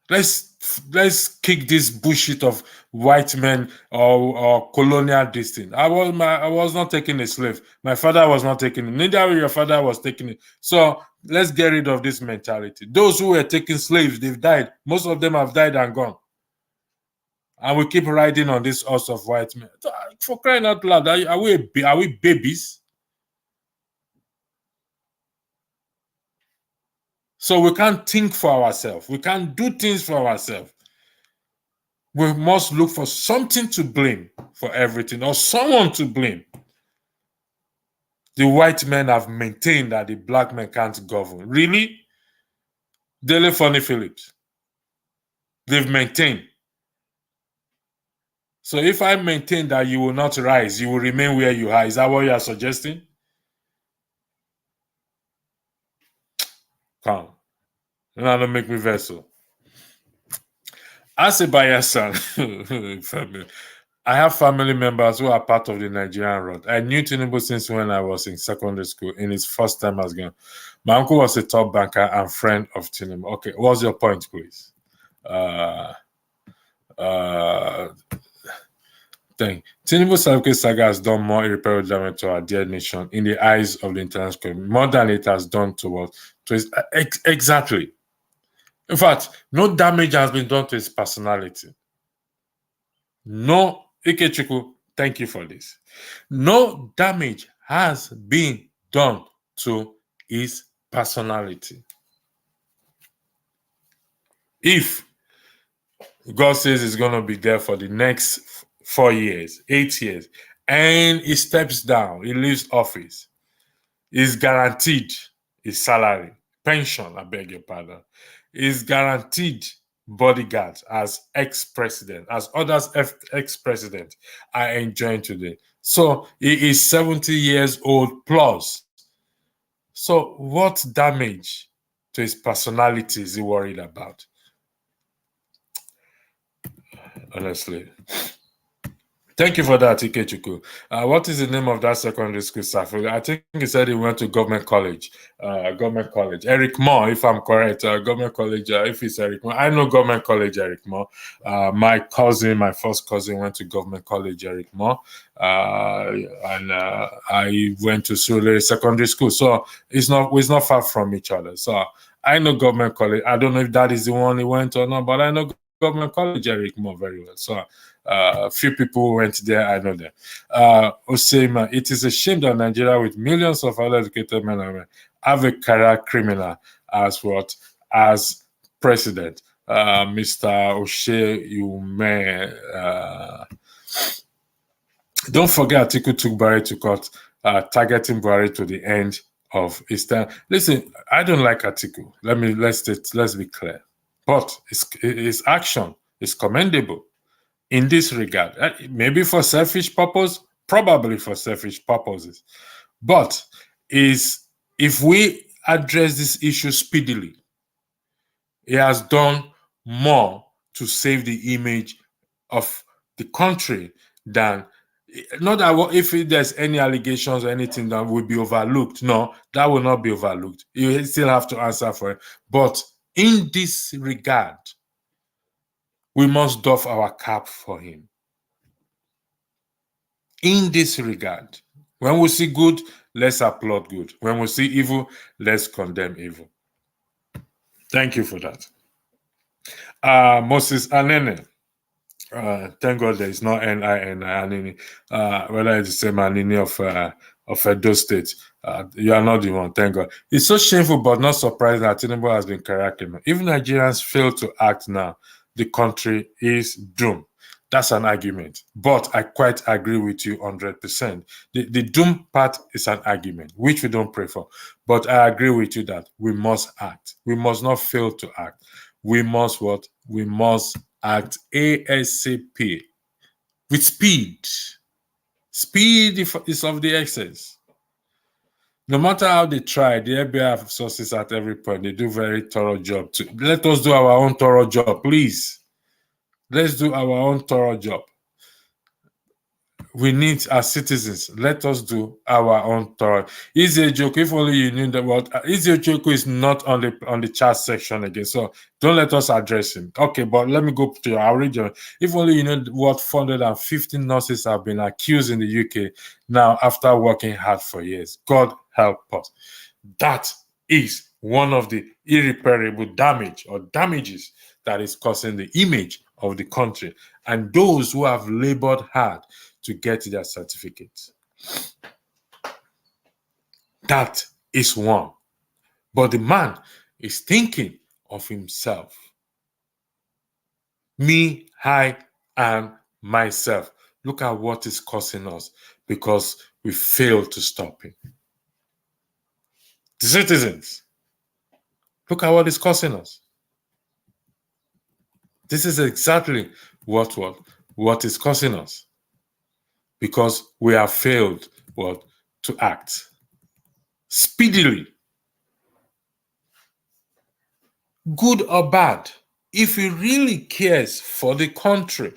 Let's kick this bullshit of white men or colonial this thing. I was not taking a slave. My father was not taking it. Neither your father was taking it. So let's get rid of this mentality. Those who were taking slaves, they've died. Most of them have died and gone. And we keep riding on this horse of white men. For crying out loud, are we babies? So we can't think for ourselves. We can't do things for ourselves. We must look for something to blame for everything or someone to blame. The white men have maintained that the black men can't govern. Really? Dele Funny Phillips. They've maintained. So if I maintain that you will not rise, you will remain where you are, is that what you are suggesting? Come. Now don't make me vessel. As a Bayelsa, I have family members who are part of the Nigerian road. I knew Tinubu since when I was in secondary school, in his first time as governor. My uncle was a top banker and friend of Tinubu. Okay, what's your point, please? Tinubu Certificate Saga has done more irreparable damage to our dear nation in the eyes of the international community, more than it has done to his exactly. In fact, no damage has been done to his personality. No, Ikechukwu, thank you for this. No damage has been done to his personality. If God says he's going to be there for the next 4 years, 8 years, and he steps down, he leaves office, he's guaranteed his salary, pension, I beg your pardon, is guaranteed bodyguards as ex-president, as others ex-president are enjoying today. So he is 70 years old plus. So what damage to his personality is he worried about? Honestly. Thank you for that, Ikechukwu. What is the name of that secondary school staff? I think he said he went to government college. Eric Moore, if I'm correct. Government college, if it's Eric Moore. I know government college, Eric Moore. My first cousin went to government college, Eric Moore. And I went to Surulere Secondary School. So it's not far from each other. So I know government college. I don't know if that is the one he went or not, but I know government college, Eric Moore, very well. So few people went there, I know them. Osema, it is a shame that Nigeria, with millions of highly educated men and women, have a career criminal as president. Mr. O'Shea, you may. Don't forget, Atiku took Buhari to court, targeting Buhari to the end of his term. Listen, I don't like Atiku. Let's be clear. But his action is commendable in this regard. Maybe for selfish purpose, probably for selfish purposes. But if we address this issue speedily, he has done more to save the image of the country than, not that if there's any allegations or anything that will be overlooked. No, that will not be overlooked. You still have to answer for it. But in this regard, we must doff our cap for him. In this regard, when we see good, let's applaud good. When we see evil, let's condemn evil. Thank you for that. Moses Anene. Thank God there is no N-I-N-I Anini. Whether it's the same Anini of Edo State. You are not the one, thank God. It's so shameful but not surprising that Tinubu has been correcting. If Nigerians fail to act now, the country is doomed. That's an argument. But I quite agree with you 100%. The doom part is an argument, which we don't pray for. But I agree with you that we must act. We must not fail to act. We must what? We must act ASAP with speed. Speed is of the essence. No matter how they try, the FBI have sources at every point. They do very thorough job too. Let us do our own thorough job, please. Let's do our own thorough job. We need, as citizens, let us do our own thorough. Easy joke. If only you knew that what Easy joke is not on the chat section again. So don't let us address him. Okay, but let me go to your original. If only you know what 450 nurses have been accused in the UK now after working hard for years. God help us. That is one of the irreparable damage or damages that is causing the image of the country and those who have labored hard to get their certificates. That is one. But the man is thinking of himself. Me, I, and myself. Look at what is causing us because we failed to stop him. The citizens, look at what is causing us. This is exactly what is causing us. Because we have failed to act speedily. Good or bad, if he really cares for the country,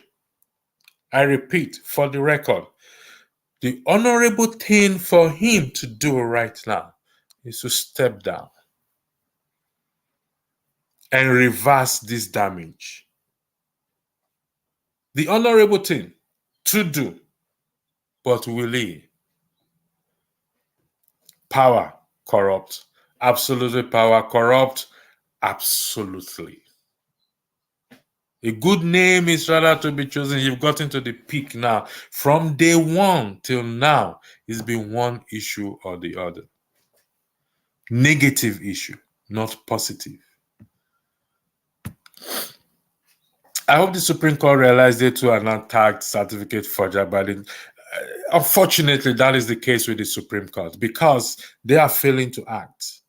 I repeat, for the record, the honorable thing for him to do right now is to step down and reverse this damage. The honorable thing to do, but will he? Power corrupt. Absolutely power corrupt. Absolutely. A good name is rather to be chosen. You've gotten to the peak now. From day one till now, it's been one issue or the other. Negative issue, not positive. I hope the Supreme Court realized they too are not tagged certificate forger, but unfortunately, that is the case with the Supreme Court because they are failing to act.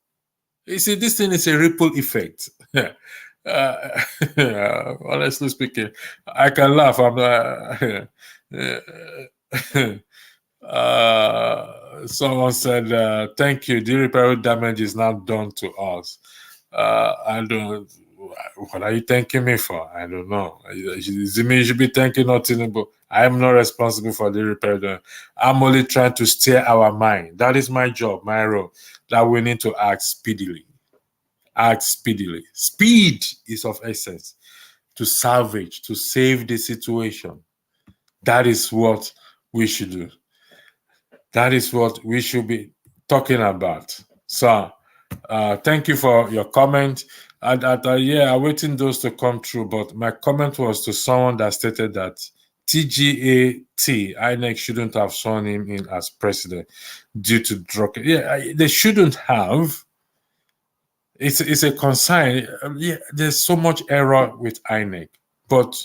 You see, this thing is a ripple effect. Honestly speaking, I can laugh. Someone said, "Thank you. The irreparable damage is now done to us." I don't. What are you thanking me for? I don't know. Does it mean you should be thanking nothing? But I am not responsible for the irreparable. I'm only trying to steer our mind. That is my job, my role. That we need to act speedily. Act speedily. Speed is of essence to salvage, to save the situation. That is what we should do. That is what we should be talking about. So, thank you for your comment. I'm waiting those to come through, but my comment was to someone that stated that TGAT, INEC shouldn't have sworn him in as president due to drug. Yeah, they shouldn't have. It's a concern. Yeah, there's so much error with INEC, but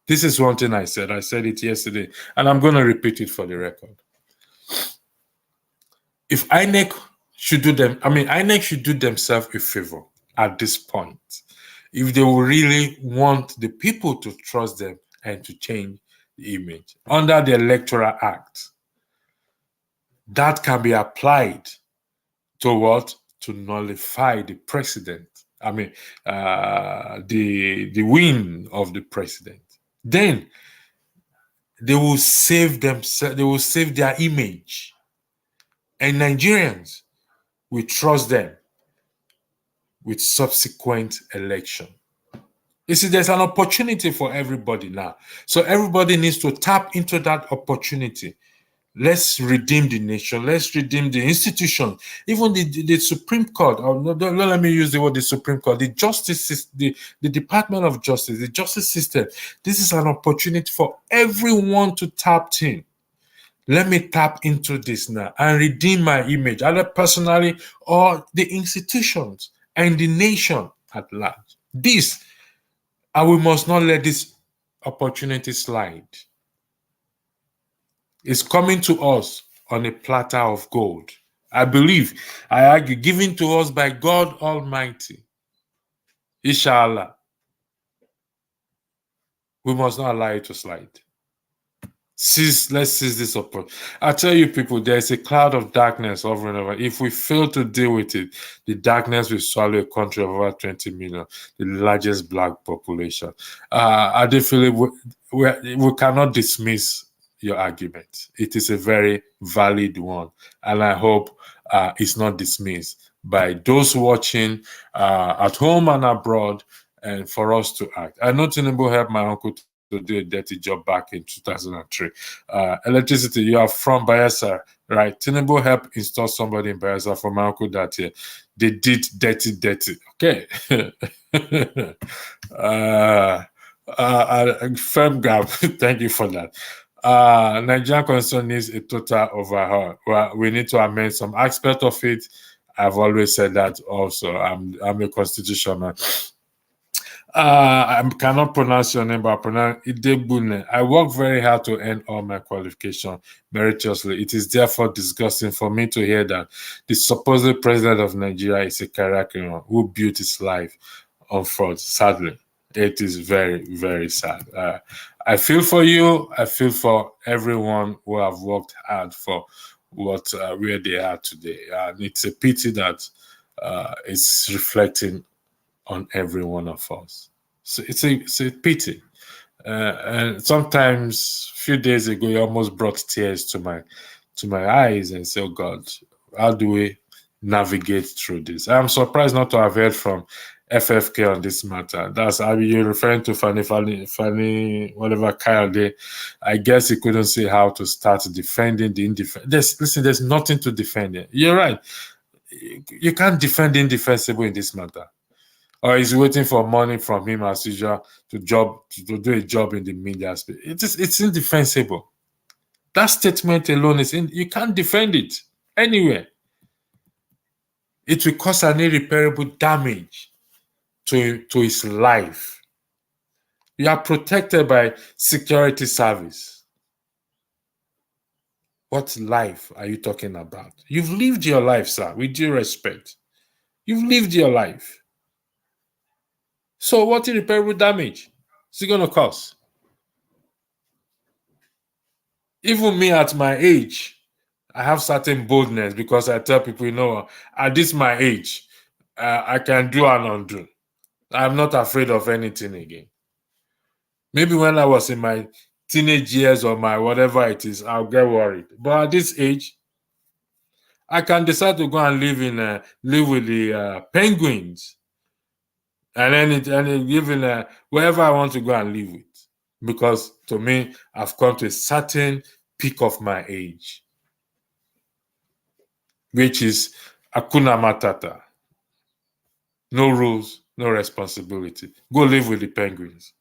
this is one thing I said. I said it yesterday, and I'm going to repeat it for the record. If INEC should do them, I mean, INEC should do themselves a favor at this point. If they will really want the people to trust them and to change the image under the Electoral Act, that can be applied to what? To nullify the president. I mean, the win of the president. Then they will save themselves. They will save their image, and Nigerians will trust them with subsequent election. You see, there's an opportunity for everybody now. So everybody needs to tap into that opportunity. Let's redeem the nation. Let's redeem the institution. Even the Supreme Court, or no, don't let me use the word the Supreme Court, the justice, the Department of Justice, the justice system. This is an opportunity for everyone to tap in. Let me tap into this now and redeem my image, either personally or the institutions and the nation at large. This, and we must not let this opportunity slide. It's coming to us on a platter of gold. I believe, I argue, given to us by God Almighty. Inshallah. We must not allow it to slide. Let's seize this opportunity. I tell you, people, there's a cloud of darkness over and over. If we fail to deal with it, the darkness will swallow a country of over 20 million, the largest black population. I do feel we cannot dismiss your argument. It is a very valid one, and I hope it's not dismissed by those watching at home and abroad, and for us to act. I know Tinubu helped my uncle to do a dirty job back in 2003. Electricity, you are from Bayelsa, right? Tinubu helped install somebody in Bayelsa for my uncle that year. They did dirty. Okay. Firm gap. Thank you for that. Nigerian Constitution needs a total overhaul. Well, we need to amend some aspect of it. I've always said that also. I'm a constitutional. I cannot pronounce your name, but I pronounce Idebune. I work very hard to earn all my qualification meritoriously. It is therefore disgusting for me to hear that the supposed president of Nigeria is a character who built his life on fraud. Sadly, it is very, very sad. I feel for you. I feel for everyone who have worked hard for what where they are today. And it's a pity that it's reflecting on every one of us. So it's a pity. And sometimes, a few days ago, it almost brought tears to my eyes and say, "Oh God, how do we navigate through this?" I'm surprised not to have heard from FFK on this matter. That's how you're referring to Fanny, whatever Kayode. I guess he couldn't see how to start defending the indefensible. There's nothing to defend here. You're right. You can't defend the indefensible in this matter. Or he's waiting for money from him as usual to do a job in the media space. It's indefensible. That statement alone you can't defend it anywhere. It will cause an irreparable damage to his life. You are protected by security service. What life are you talking about? You've lived your life, sir, with due respect. You've lived your life. So what irreparable damage is it going to cause? Even me at my age, I have certain boldness because I tell people, at this my age, I can do and undo. I'm not afraid of anything again. Maybe when I was in my teenage years or my whatever it is, I'll get worried. But at this age, I can decide to go and live with the penguins, and then even wherever I want to go and live with. Because to me, I've come to a certain peak of my age, which is Hakuna Matata. No rules, no responsibility. Go live with the penguins.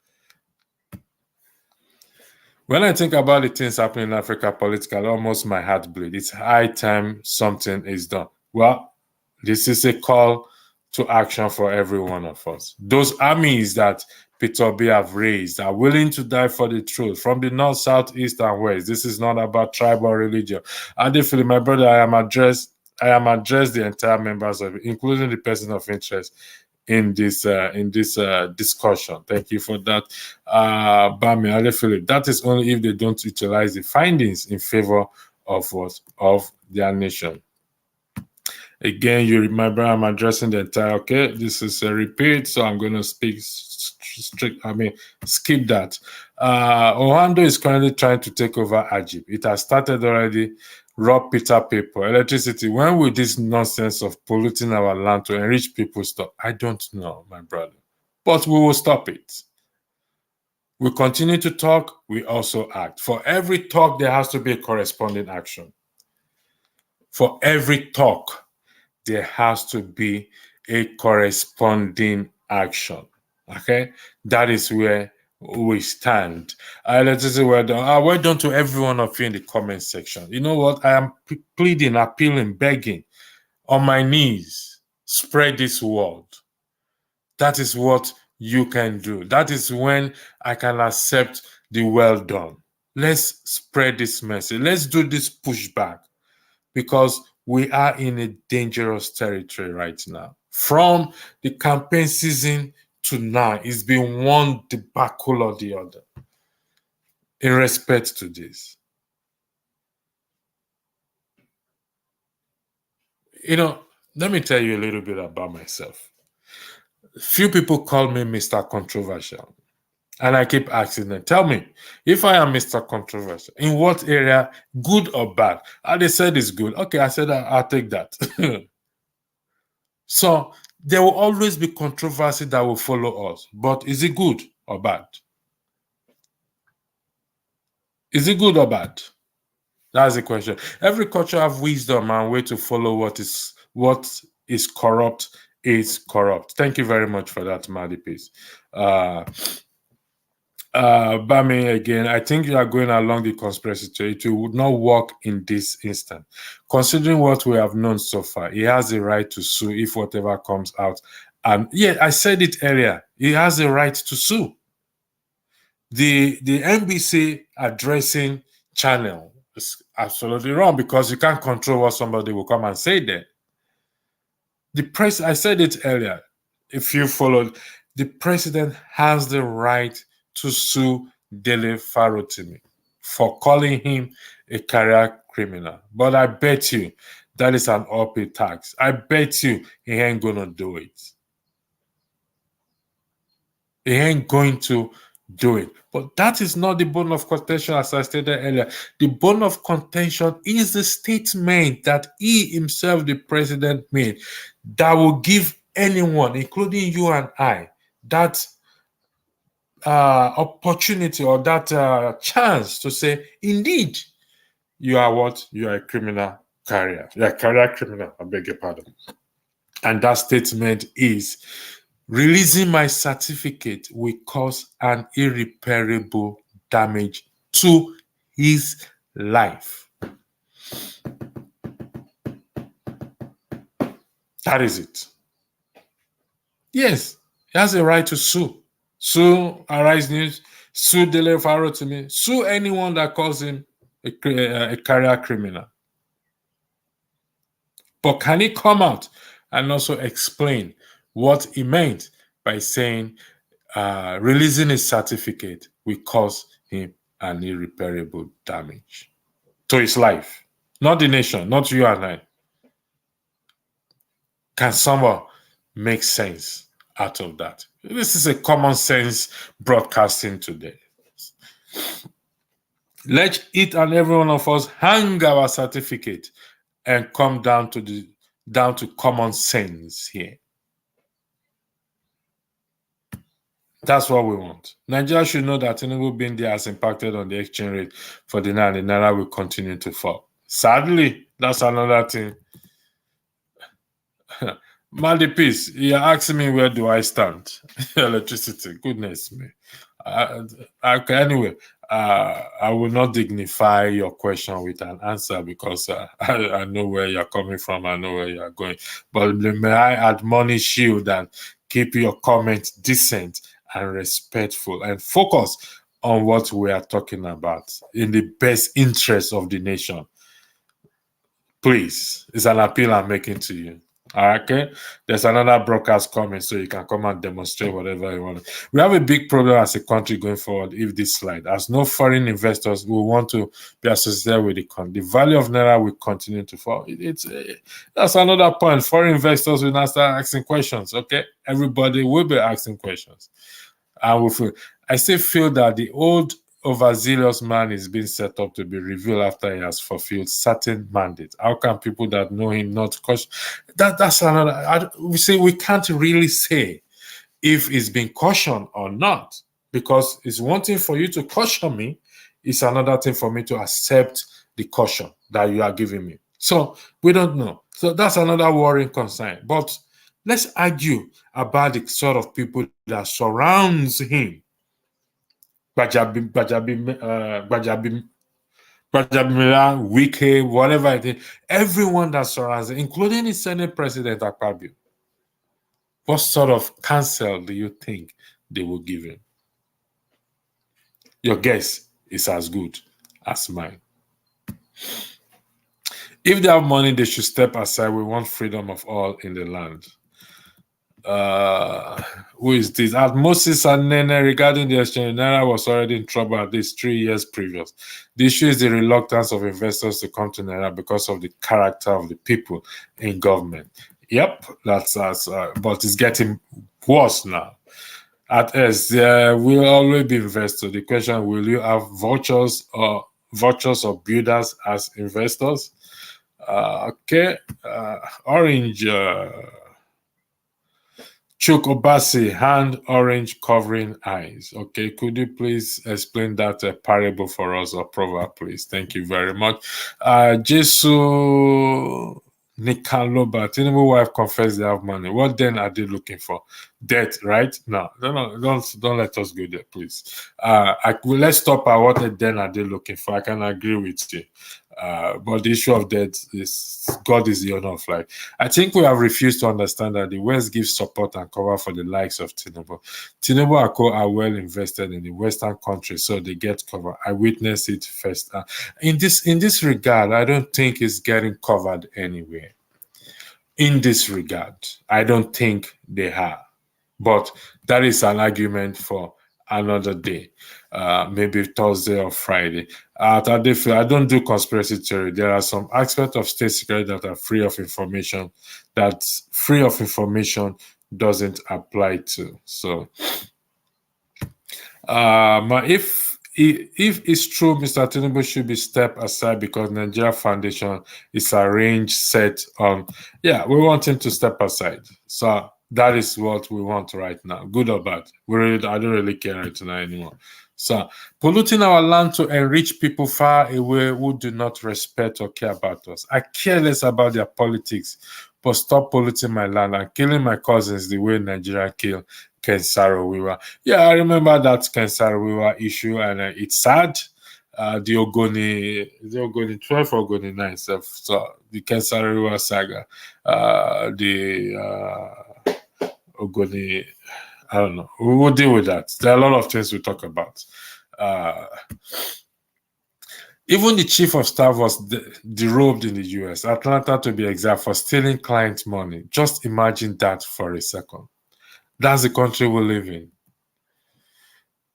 When I think about the things happening in Africa politically, almost my heart bleeds. It's high time something is done. Well, this is a call to action for every one of us. Those armies that Peter Obi have raised are willing to die for the truth from the north, south, east, and west. This is not about tribe or religion. Adephili, my brother, I am addressed the entire members of it, including the person of interest in this discussion. Thank you for that, Bami Adephili. That is only if they don't utilize the findings in favor of us, of their nation. Again, you remember I'm addressing the entire, okay, this is a repeat, so I'm going to skip that. Ohando is currently trying to take over Ajib. It has started already. Rob Peter paper, electricity. When will this nonsense of polluting our land to enrich people stop? I don't know, my brother. But we will stop it. We continue to talk, we also act. For every talk, there has to be a corresponding action. For every talk, there has to be a corresponding action. Okay? That is where we stand. Let's say well done to every one of you in the comment section. You know what? I am pleading, appealing, begging on my knees. Spread this word. That is what you can do. That is when I can accept the well done. Let's spread this message. Let's do this pushback, because we are in a dangerous territory right now. From the campaign season to now, it's been one debacle or the other in respect to this. Let me tell you a little bit about myself. Few people call me Mr. Controversial. And I keep asking them, tell me, if I am Mr. Controversial, in what area, good or bad? And they said it's good. Okay, I said I'll take that. So there will always be controversy that will follow us. But is it good or bad? Is it good or bad? That's the question. Every culture have wisdom and way to follow what is corrupt is corrupt. Thank you very much for that, Maddy Peace. Bami, again, I think you are going along the conspiracy theory. It would not work in this instant. Considering what we have known so far, he has the right to sue if whatever comes out. And yeah, I said it earlier, he has the right to sue. The NBC addressing channel is absolutely wrong, because you can't control what somebody will come and say there. The press, I said it earlier, if you followed, the president has the right to sue Dele Farotimi for calling him a career criminal. But I bet you that is an up-pay tax. I bet you he ain't gonna do it. He ain't going to do it. But that is not the bone of contention, as I stated earlier. The bone of contention is the statement that he himself, the president, made that will give anyone, including you and I, that opportunity or that chance to say, indeed, you are what? You are a criminal carrier. You are a career criminal, I beg your pardon. And that statement is, releasing my certificate will cause an irreparable damage to his life. That is it. Yes, he has a right to sue. Sue Arise News, sue Dele Farotimi, sue anyone that calls him a career criminal. But can he come out and also explain what he meant by saying releasing his certificate will cause him an irreparable damage to his life? Not the nation, not you and I. Can someone make sense out of that? This is a common sense broadcasting today. Let each and every one of us hang our certificate and come down to common sense here. That's what we want. Nigeria should know that Tinubu being there has impacted on the exchange rate for the Naira. The Naira will continue to fall. Sadly, that's another thing. Maddy Peace, you're asking me where do I stand? Electricity, goodness me. Okay, anyway, I will not dignify your question with an answer because I know where you're coming from. I know where you're going. But may I admonish you that keep your comments decent and respectful and focus on what we are talking about in the best interest of the nation. Please, it's an appeal I'm making to you. Okay, there's another broadcast coming, so you can come and demonstrate whatever you want. We have a big problem as a country going forward if this slide, as no foreign investors will want to be associated with the country. The value of naira will continue to fall. That's another point. Foreign investors will now start asking questions. Okay, everybody will be asking questions. I still feel that the old overzealous man is being set up to be revealed after he has fulfilled certain mandates. How can people that know him not question? That's another. We say we can't really say if it's been cautioned or not, because it's one thing for you to caution me, it's another thing for me to accept the caution that you are giving me. So we don't know. So that's another worrying concern. But let's argue about the sort of people that surrounds him. Gbajabimila, Wike, whatever it is, everyone that surrounds him, including the Senate President Akpabio. What sort of counsel do you think they will give him? Your guess is as good as mine. If they have money, they should step aside. We want freedom of all in the land. Who is this? At Moses and Nene regarding the exchange, Naira was already in trouble at least 3 years previous. The issue is the reluctance of investors to come to Naira because of the character of the people in government. Yep, that's us. But it's getting worse now. At S, there will always be investors. The question: will you have vultures or builders as investors? Okay, Orange. Chuk Obasi, hand orange covering eyes. Okay, could you please explain that parable for us or proverb, please? Thank you very much. Jesu Nikaloba, Tinubu wife confessed they have money. What then are they looking for? Debt, right? No, don't let us go there, please. Let's stop at what then are they looking for. I can agree with you. But the issue of debt is God is the owner of life. I think we have refused to understand that the West gives support and cover for the likes of Tinubu. Tinubu and co are well invested in the Western countries, so they get cover. I witnessed it first. In this regard, I don't think it's getting covered anywhere. In this regard, I don't think they are. But that is an argument for another day, maybe Thursday or Friday. I don't do conspiracy theory. There are some aspects of state security that are free of information that free of information doesn't apply to. So, if it's true, Mr. Tinubu should be stepped aside because Nigeria Foundation is arranged set on. Yeah, we want him to step aside. So that is what we want right now, good or bad. I don't really care right now anymore. So polluting our land to enrich people far away who do not respect or care about us. I care less about their politics, but stop polluting my land and killing my cousins the way Nigeria kill Ken Saro-Wiwa. Yeah, I remember that Ken Saro-Wiwa issue, and it's sad. The Ogoni 12 or Ogoni 9 stuff. So the Ken Saro-Wiwa saga, the Ogoni, I don't know. We will deal with that. There are a lot of things we talk about. Even the chief of staff was derobed in the US, Atlanta to be exact, for stealing client money. Just imagine that for a second. That's the country we live in.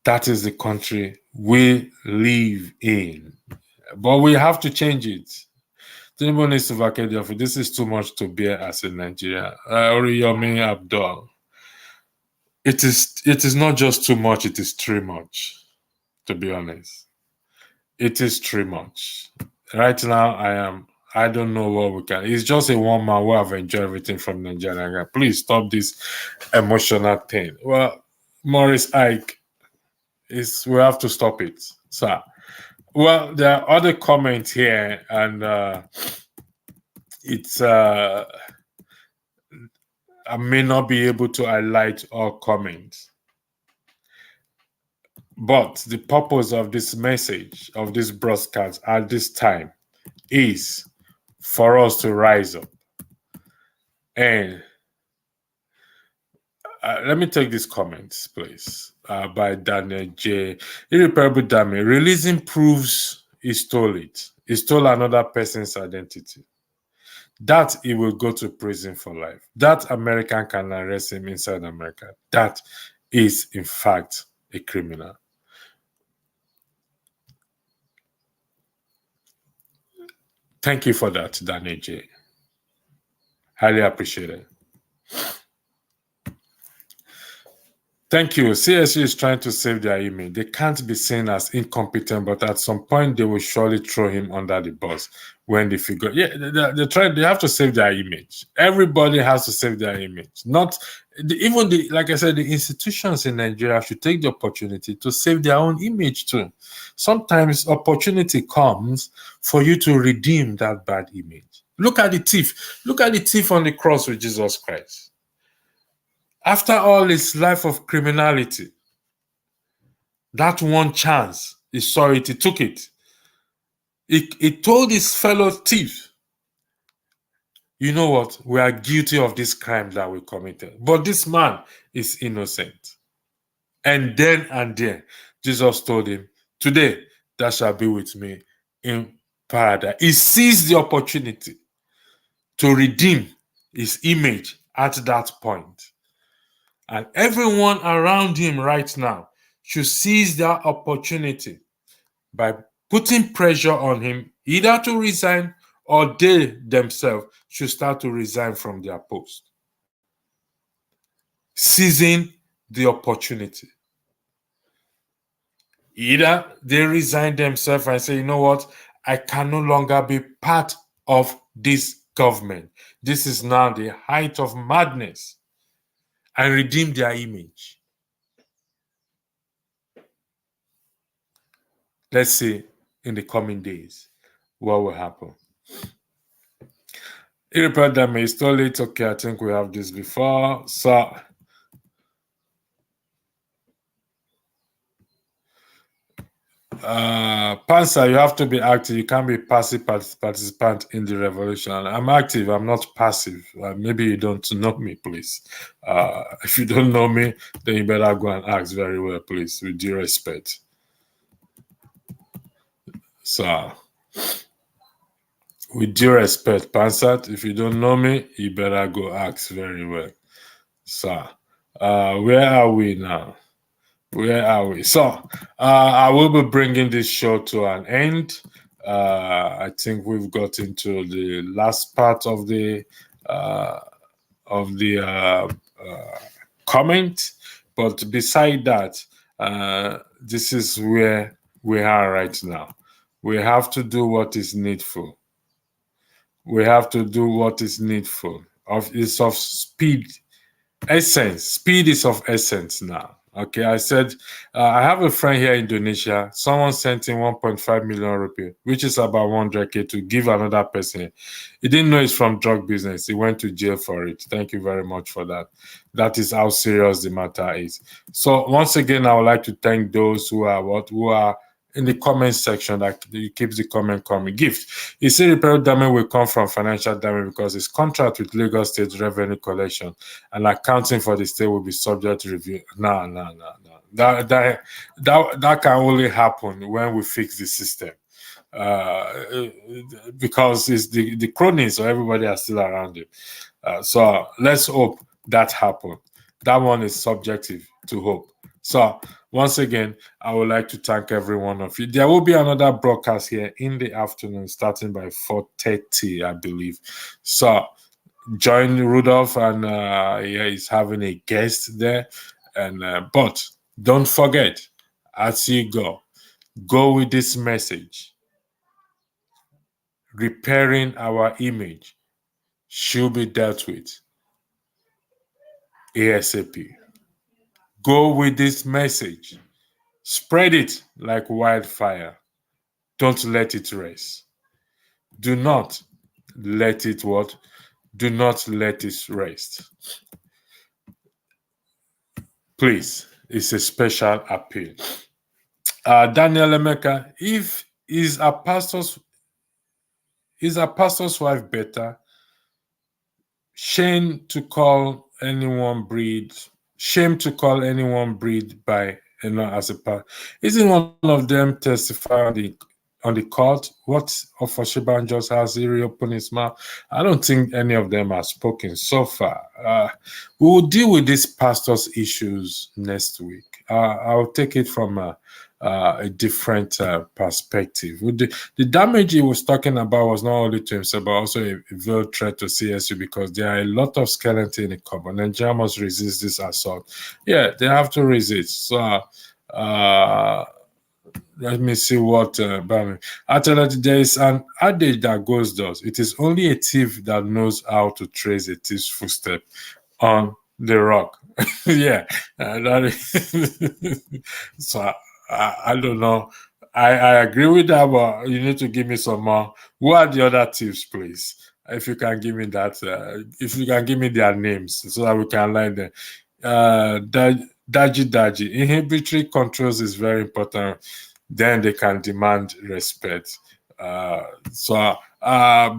That is the country we live in. But we have to change it. Tinubu needs to vacate the office. This is too much to bear as in Nigeria. Oriyomi Abdul. It is not just too much, it is too much, to be honest. It is too much. Right now, I don't know what we can. It's just a one man who have enjoyed everything from Nigeria. Please stop this emotional thing. Well, Maurice Ike, we have to stop it. So, well, there are other comments here, and it's I may not be able to highlight all comments. But the purpose of this message, of this broadcast at this time, is for us to rise up. And let me take these comments, please, by Daniel J. Irreparable Dame. Releasing proves he stole it. He stole another person's identity. That he will go to prison for life. That American can arrest him inside America. That is, in fact, a criminal. Thank you for that, Daniel J. Highly appreciated. Thank you. CSU is trying to save their image. They can't be seen as incompetent, but at some point they will surely throw him under the bus when they figure. Yeah, they're trying. They have to save their image. Everybody has to save their image. Not even the, like I said, the institutions in Nigeria should take the opportunity to save their own image too. Sometimes opportunity comes for you to redeem that bad image. Look at the thief. Look at the thief on the cross with Jesus Christ. After all his life of criminality, that one chance, he saw it, he took it. He told his fellow thief, you know what, we are guilty of this crime that we committed. But this man is innocent. And then and there, Jesus told him, today thou shalt be with me in paradise. He seized the opportunity to redeem his image at that point. And everyone around him right now should seize that opportunity by putting pressure on him either to resign or they themselves should start to resign from their post. Seizing the opportunity. Either they resign themselves and say, you know what, I can no longer be part of this government. This is now the height of madness, and redeem their image. Let's see in the coming days what will happen. Irreparable may stole it. Okay, I think we have this before. So, Panzer, you have to be active. You can't be passive participant in the revolution. I'm active. I'm not passive. Maybe you don't know me, please. If you don't know me, then you better go and ask very well, please, with due respect. So, with due respect, Pansat, if you don't know me, you better go ask very well. So, where are we now? Where are we? So, I will be bringing this show to an end. I think we've got into the last part of the comment, but beside that, this is where we are right now. We have to do what is needful. We have to do what is needful. It's of speed, essence. Speed is of essence now. Okay, I said, I have a friend here in Indonesia. Someone sent him 1.5 million rupee, which is about 100K, to give another person. He didn't know it's from drug business. He went to jail for it. Thank you very much for that. That is how serious the matter is. So once again, I would like to thank those who are in the comment section that keeps the comment coming. Gift. He said irreparable damage will come from financial damage because his contract with Lagos State Revenue Collection and accounting for the state will be subject to review. No. That can only happen when we fix the system. Because it's the cronies or everybody are still around it. So let's hope that happens. That one is subjective to hope. So once again, I would like to thank every one of you. There will be another broadcast here in the afternoon, starting by 4:30, I believe. So join Rudolph, and he's having a guest there. And but don't forget, as you go with this message. Repairing our image should be dealt with ASAP. Go with this message. Spread it like wildfire. Don't let it rest. Do not let it what? Do not let it rest. Please, it's a special appeal. Daniel Emeka, if is a pastor's wife better? Shame to call anyone breed. Shame to call anyone breed by as a part. Isn't one of them testify on the court? What Ofoshiban just has he reopened his mouth? I don't think any of them have spoken so far. We will deal with these pastors' issues next week. I'll take it from a different perspective. The damage he was talking about was not only to himself, but also a veiled threat to CSU, because there are a lot of skeletons in the cupboard. Nigeria must resist this assault. Yeah, they have to resist. So, let me see what actually there is an adage that goes thus: it is only a thief that knows how to trace a thief's footstep on the rock. Yeah, so I don't know. I agree with that, but you need to give me some more. Who are the other thieves, please? If you can give me that, if you can give me their names so that we can line them. Daji. Inhibitory controls is very important. Then they can demand respect. Bam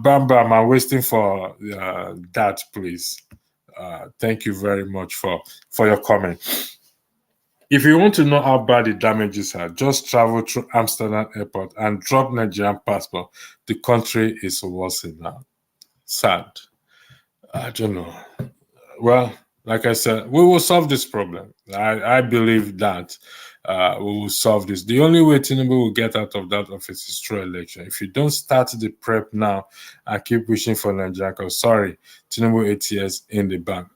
Bam, I'm waiting for that, please. Thank you very much for your comment. If you want to know how bad the damages are, just travel through Amsterdam Airport and drop Nigerian passport. The country is worsening now. Sad. I don't know. Well, like I said, we will solve this problem. I believe that we will solve this. The only way Tinubu will get out of that office is through election. If you don't start the prep now and keep wishing for Nigeria, sorry, Tinubu 8 years in the bank.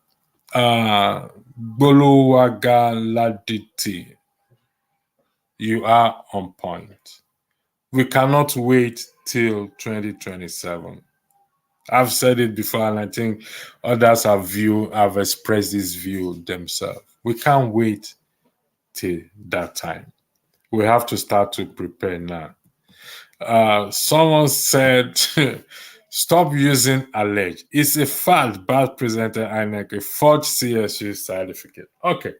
Boluwagaladiti, you are on point. We cannot wait till 2027. I've said it before, and I think others have expressed this view themselves. We can't wait till that time. We have to start to prepare now. Someone said, stop using alleged. It's a fact bad presented INEC a forged CSU certificate. Okay.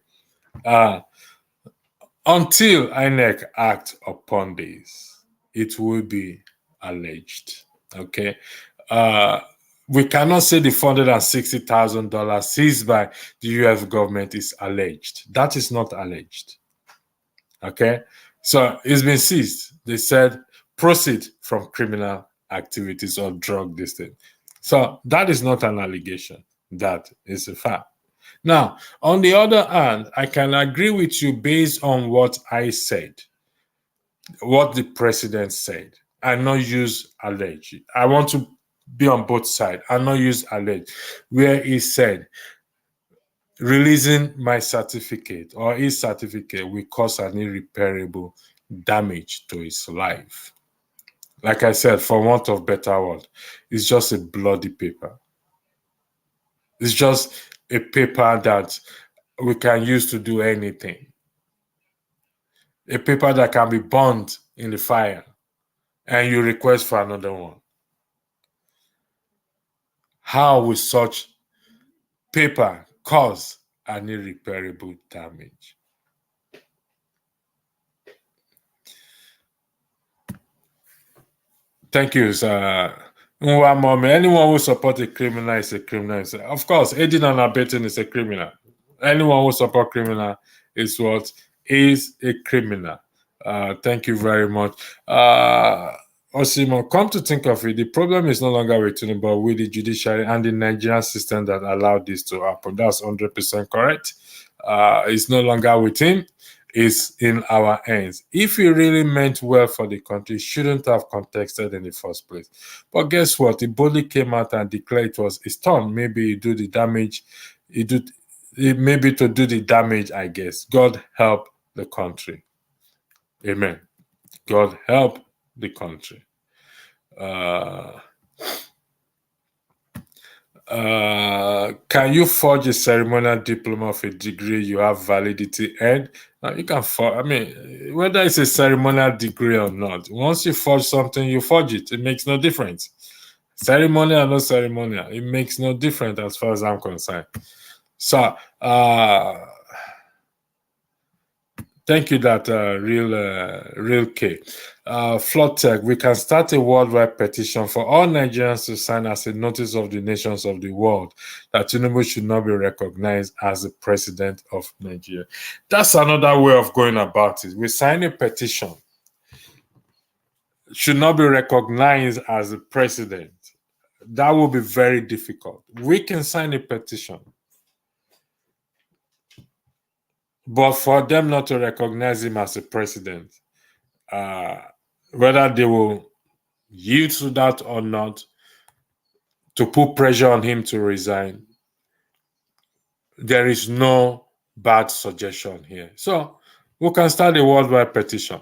Until INEC act upon this, it will be alleged. Okay. We cannot say the $460,000 seized by the US government is alleged. That is not alleged. Okay. So it's been seized. They said proceed from criminal activities or drug this thing. So that is not an allegation. That is a fact. Now, on the other hand, I can agree with you based on what I said, what the president said, and not use alleged. I want to be on both sides and not use alleged, where he said, releasing my certificate or his certificate will cause an irreparable damage to his life. Like I said, for want of better word, it's just a bloody paper. It's just a paper that we can use to do anything. A paper that can be burned in the fire and you request for another one. How will such paper cause an irreparable damage? Thank you, sir. Anyone who supports a criminal is a criminal. Of course, aiding and abetting is a criminal. Anyone who supports criminal is what is a criminal. Thank you very much. Osimo, come to think of it, the problem is no longer with Tinubu, but with the judiciary and the Nigerian system that allowed this to happen. That's 100% correct. It's no longer with him. Is in our hands. If he really meant well for the country, he shouldn't have contested in the first place. But guess what? He boldly came out and declared it was his turn. Maybe he do the damage. Maybe to do the damage, I guess. God help the country. Amen. God help the country. Can you forge a ceremonial diploma of a degree you have validity and you can forge? I mean, whether it's a ceremonial degree or not, once you forge something, you forge it. It makes no difference. Ceremonial or no ceremonial, it makes no difference as far as I'm concerned. So, Thank you, that real K. Flood Tech, we can start a worldwide petition for all Nigerians to sign as a notice of the nations of the world that Tinubu should not be recognized as the president of Nigeria. That's another way of going about it. We sign a petition, should not be recognized as the president. That will be very difficult. We can sign a petition, but for them not to recognize him as a president, whether they will yield to that or not, to put pressure on him to resign, there is no bad suggestion here. So we can start a worldwide petition.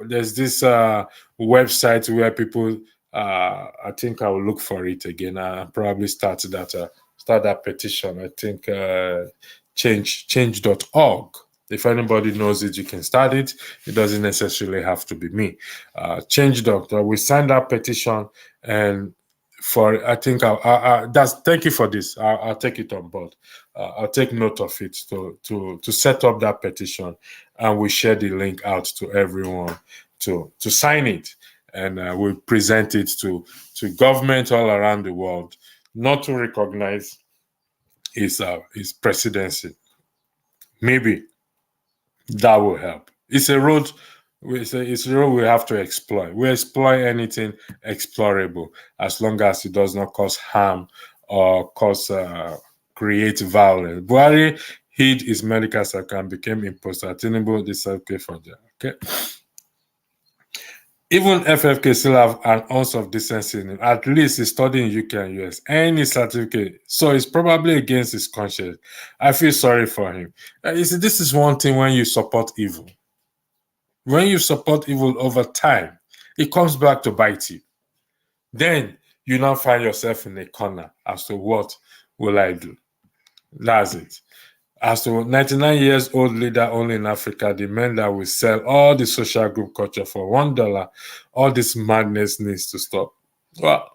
There's this website where people, I think I will look for it again. I probably start that petition. I think change.org. If anybody knows it, you can start it. It doesn't necessarily have to be me. Change.org. We signed that petition, and I think thank you for this. I'll take it on board. I'll take note of it to set up that petition, and we share the link out to everyone to sign it, and we present it to government all around the world, not to recognize his presidency. Maybe that will help. It's a road. It's a road we have to explore. We explore anything explorable as long as it does not cause harm or create violence. Buhari hid his medical certificate and became imposter. Tinubu decided for that. Okay. Even FFK still have an ounce of decency in him. At least he's studying UK and US. Any certificate. So it's probably against his conscience. I feel sorry for him. You see, this is one thing when you support evil. When you support evil over time, it comes back to bite you. Then you now find yourself in a corner as to what will I do? That's it. As to 99 years old leader only in Africa, the men that will sell all the social group culture for $1, all this madness needs to stop. Well,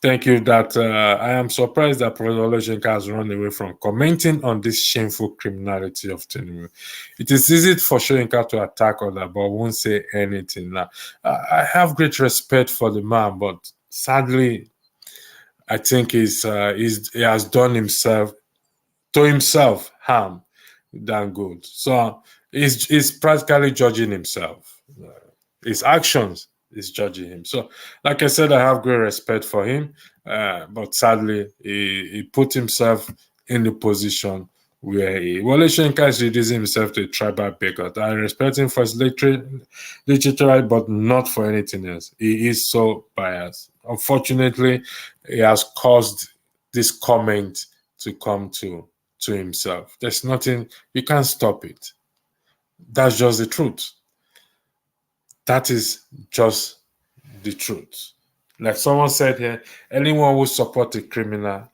thank you. That I am surprised that Professor Oloshenka has run away from commenting on this shameful criminality of Tinubu. It is easy for Soyinka to attack others, but won't say anything now. I have great respect for the man, but sadly, I think he has done himself harm than good. So he's practically judging himself. His actions is judging him. So, like I said, I have great respect for him, but sadly, he put himself in the position where Wole Soyinka is reducing himself to a tribal bigot. I respect him for his literature, but not for anything else. He is so biased. Unfortunately, he has caused this comment to come to himself. There's nothing, you can't stop it. That's just the truth. That is just the truth. Like someone said here, anyone who supports a criminal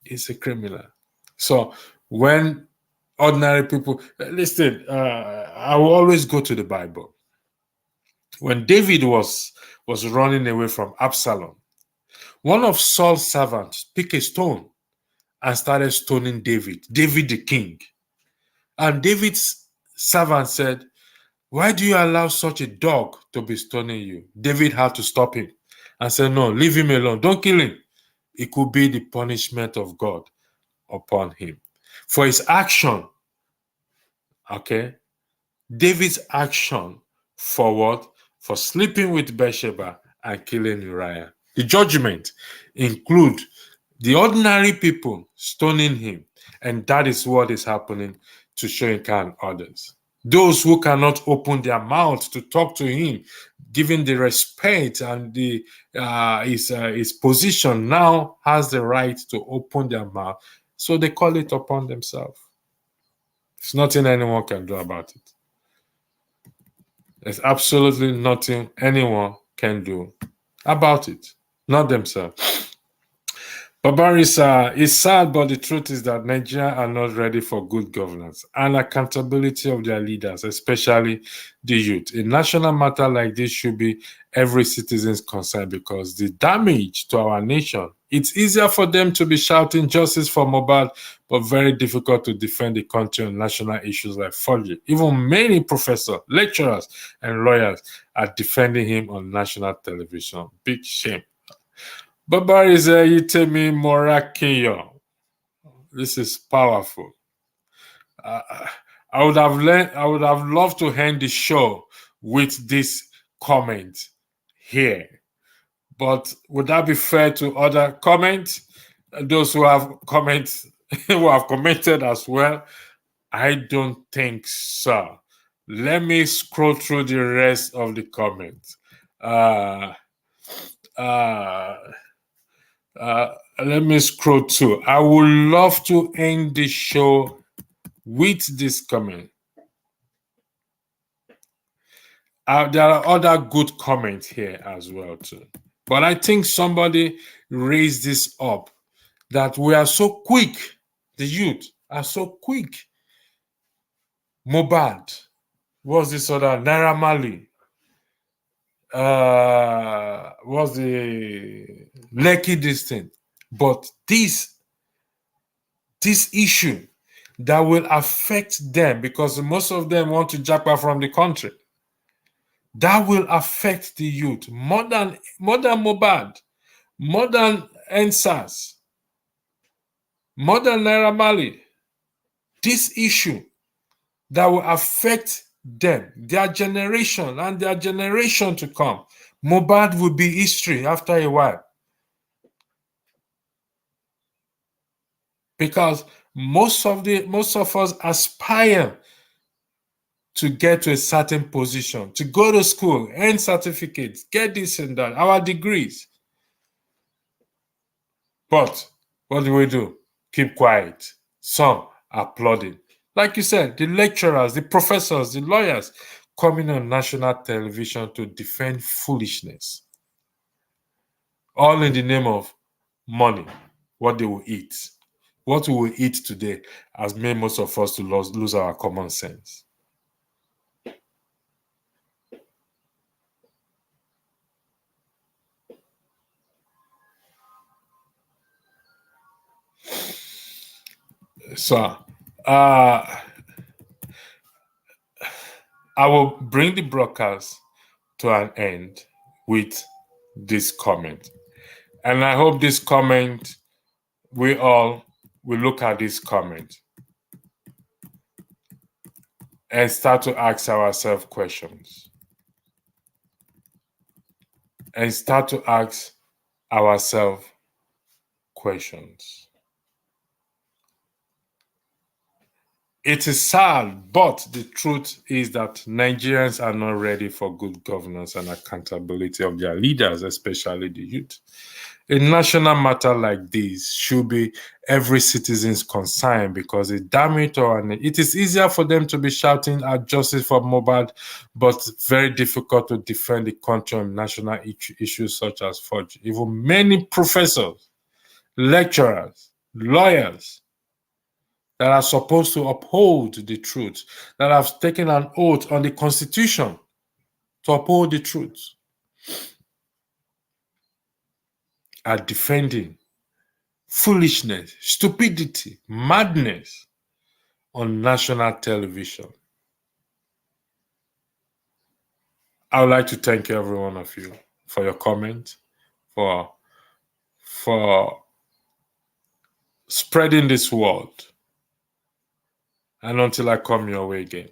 is a criminal. So when ordinary people, listen, I will always go to the Bible. When David was running away from Absalom, one of Saul's servants picked a stone and started stoning David the king. And David's servant said, "Why do you allow such a dog to be stoning you?" David had to stop him and said, "No, leave him alone. Don't kill him. It could be the punishment of God upon him." For his action, okay? David's action for what? For sleeping with Bathsheba and killing Uriah. The judgment include the ordinary people stoning him, and that is what is happening to Soyinka and others. Those who cannot open their mouths to talk to him, given the respect and his position, now has the right to open their mouth. So they call it upon themselves. There's nothing anyone can do about it. There's absolutely nothing anyone can do about it. Not themselves. Babarisa is sad, but the truth is that Nigeria are not ready for good governance and accountability of their leaders, especially the youth. A national matter like this should be every citizen's concern because the damage to our nation, it's easier for them to be shouting justice for Mohbad, but very difficult to defend the country on national issues like forgery. Even many professors, lecturers, and lawyers are defending him on national television. Big shame. Babariza Yitemi Morakiyo. This is powerful. Uh, I would have loved to end the show with this comment here. But would that be fair to other comments? Those who have comments who have commented as well? I don't think so. Let me scroll through the rest of the comments. Let me scroll too. I would love to end the show with this comment. There are other good comments here as well too. But I think somebody raised this up that we are so quick, the youth are so quick. Mohbad, what's this other? Naira Marley, what's the Lekki this thing? But this issue that will affect them because most of them want to japa from the country. That will affect the youth more than Mohbad, more than NSAS, more than Naira Marley. This issue that will affect them, their generation and their generation to come. Mohbad will be history after a while. Because most of us aspire to get to a certain position, to go to school, earn certificates, get this and that, our degrees. But what do? Keep quiet. Some applauding. Like you said, the lecturers, the professors, the lawyers coming on national television to defend foolishness. All in the name of money, what they will eat. What we will eat today has made most of us to lose our common sense. So, I will bring the broadcast to an end with this comment. And I hope this comment, we all will look at this comment and start to ask ourselves questions. And start to ask ourselves questions. It is sad, but the truth is that Nigerians are not ready for good governance and accountability of their leaders, especially the youth. A national matter like this should be every citizen's concern because it damage our it is easier for them to be shouting at justice for Mohbad, but very difficult to defend the country on national issues such as forgery. Even many professors, lecturers, lawyers that are supposed to uphold the truth, that have taken an oath on the Constitution to uphold the truth, are defending foolishness, stupidity, madness on national television. I would like to thank every one of you for your comment, for spreading this word. And until I come your way again,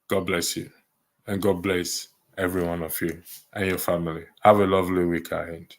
God bless you. And God bless every one of you and your family. Have a lovely week ahead.